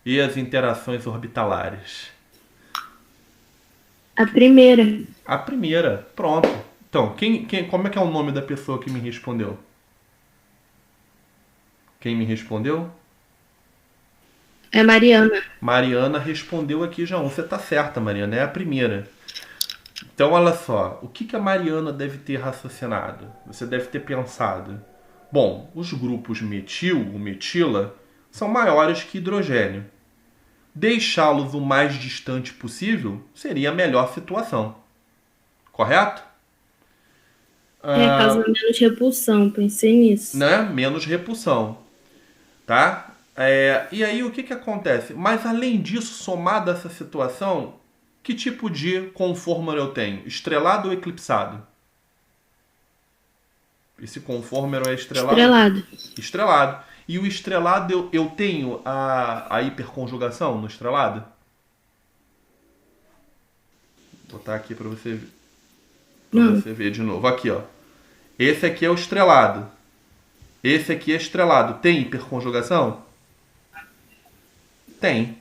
e as interações orbitalares. A primeira. A primeira, pronto. Então, como é que é o nome da pessoa que me respondeu? Quem me respondeu? É Mariana. Mariana respondeu aqui já. Você tá certa, Mariana, é a primeira. Então, olha só, o que a Mariana deve ter raciocinado? Você deve ter pensado. Bom, os grupos metil, o metila, são maiores que hidrogênio. Deixá-los o mais distante possível seria a melhor situação. Correto? Causa menos repulsão, pensei nisso. Né? Menos repulsão. Tá? E aí o que acontece? Mas além disso, somado a essa situação, que tipo de conformer eu tenho? Estrelado ou eclipsado? Esse conformer é estrelado? Estrelado. E o estrelado eu tenho a hiperconjugação no estrelado? Vou botar aqui para você ver. Você ver de novo. Aqui, ó. Esse aqui é o estrelado. Esse aqui é estrelado. Tem hiperconjugação? Tem.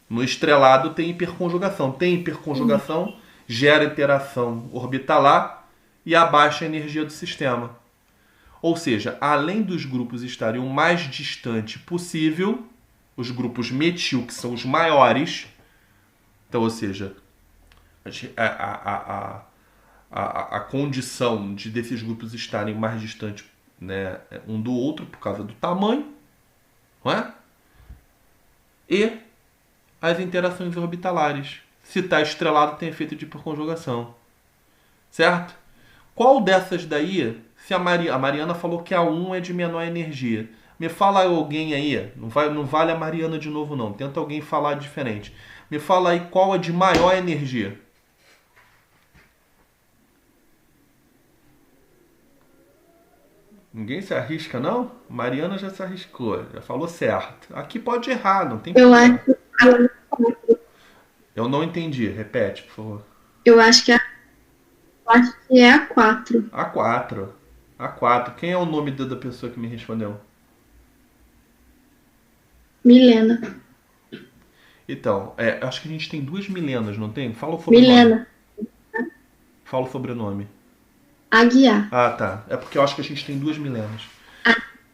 No estrelado tem hiperconjugação. Tem hiperconjugação, gera interação orbitalar e abaixa a energia do sistema. Ou seja, além dos grupos estarem o mais distante possível, os grupos metil, que são os maiores, então, ou seja, a condição desses grupos estarem mais distantes, né, um do outro por causa do tamanho, não é? E as interações orbitalares. Se está estrelado, tem efeito de hiperconjugação. Certo? Qual dessas daí, se a Mariana falou que a 1 é de menor energia, Me fala alguém aí, não vale a Mariana de novo não, tenta alguém falar diferente. Me fala aí qual é de maior energia. Ninguém se arrisca não? Mariana já se arriscou, já falou certo. Aqui pode errar, não tem Eu problema. acho, Eu não entendi, repete, por favor. eu acho que, eu acho que é a 4. A4. A4. Quem é o nome da pessoa que me respondeu? Milena. Então, acho que a gente tem duas Milenas, não tem? Fala o sobrenome. Milena. Fala o sobrenome. Aguiar. Ah, tá. É porque eu acho que a gente tem duas Milenas.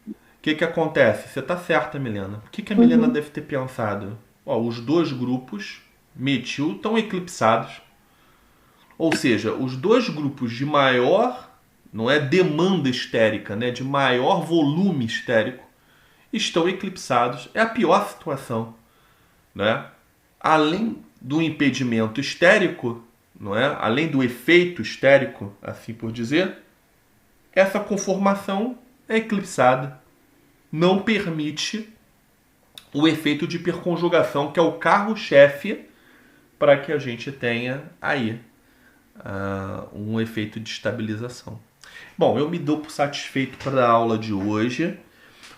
O que acontece? Você tá certa, Milena. O que a Milena deve ter pensado? Ó, os dois grupos, metil, estão eclipsados. Ou seja, os dois grupos de maior, não é demanda histérica, né? De maior volume histérico, estão eclipsados. É a pior situação, né? Além do impedimento histérico, não é? Além do efeito histérico, assim por dizer, essa conformação é eclipsada, não permite o efeito de hiperconjugação, que é o carro-chefe para que a gente tenha aí um efeito de estabilização. Bom, eu me dou por satisfeito para a aula de hoje.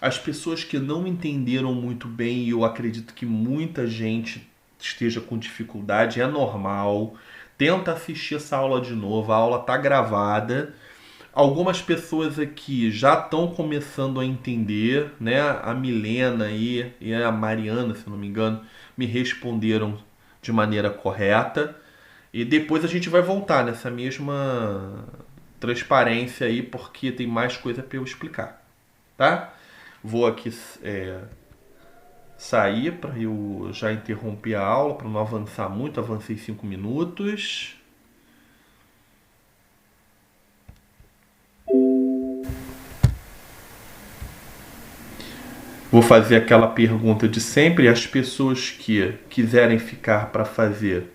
As pessoas que não entenderam muito bem, e eu acredito que muita gente esteja com dificuldade, é normal. Tenta assistir essa aula de novo, a aula está gravada. Algumas pessoas aqui já estão começando a entender, né? A Milena aí e a Mariana, se não me engano, me responderam de maneira correta. E depois a gente vai voltar nessa mesma transparência aí, porque tem mais coisa para eu explicar, tá? Vou aqui sair para eu já interromper a aula, para não avançar muito. Avancei 5 minutos. Vou fazer aquela pergunta de sempre. As pessoas que quiserem ficar para fazer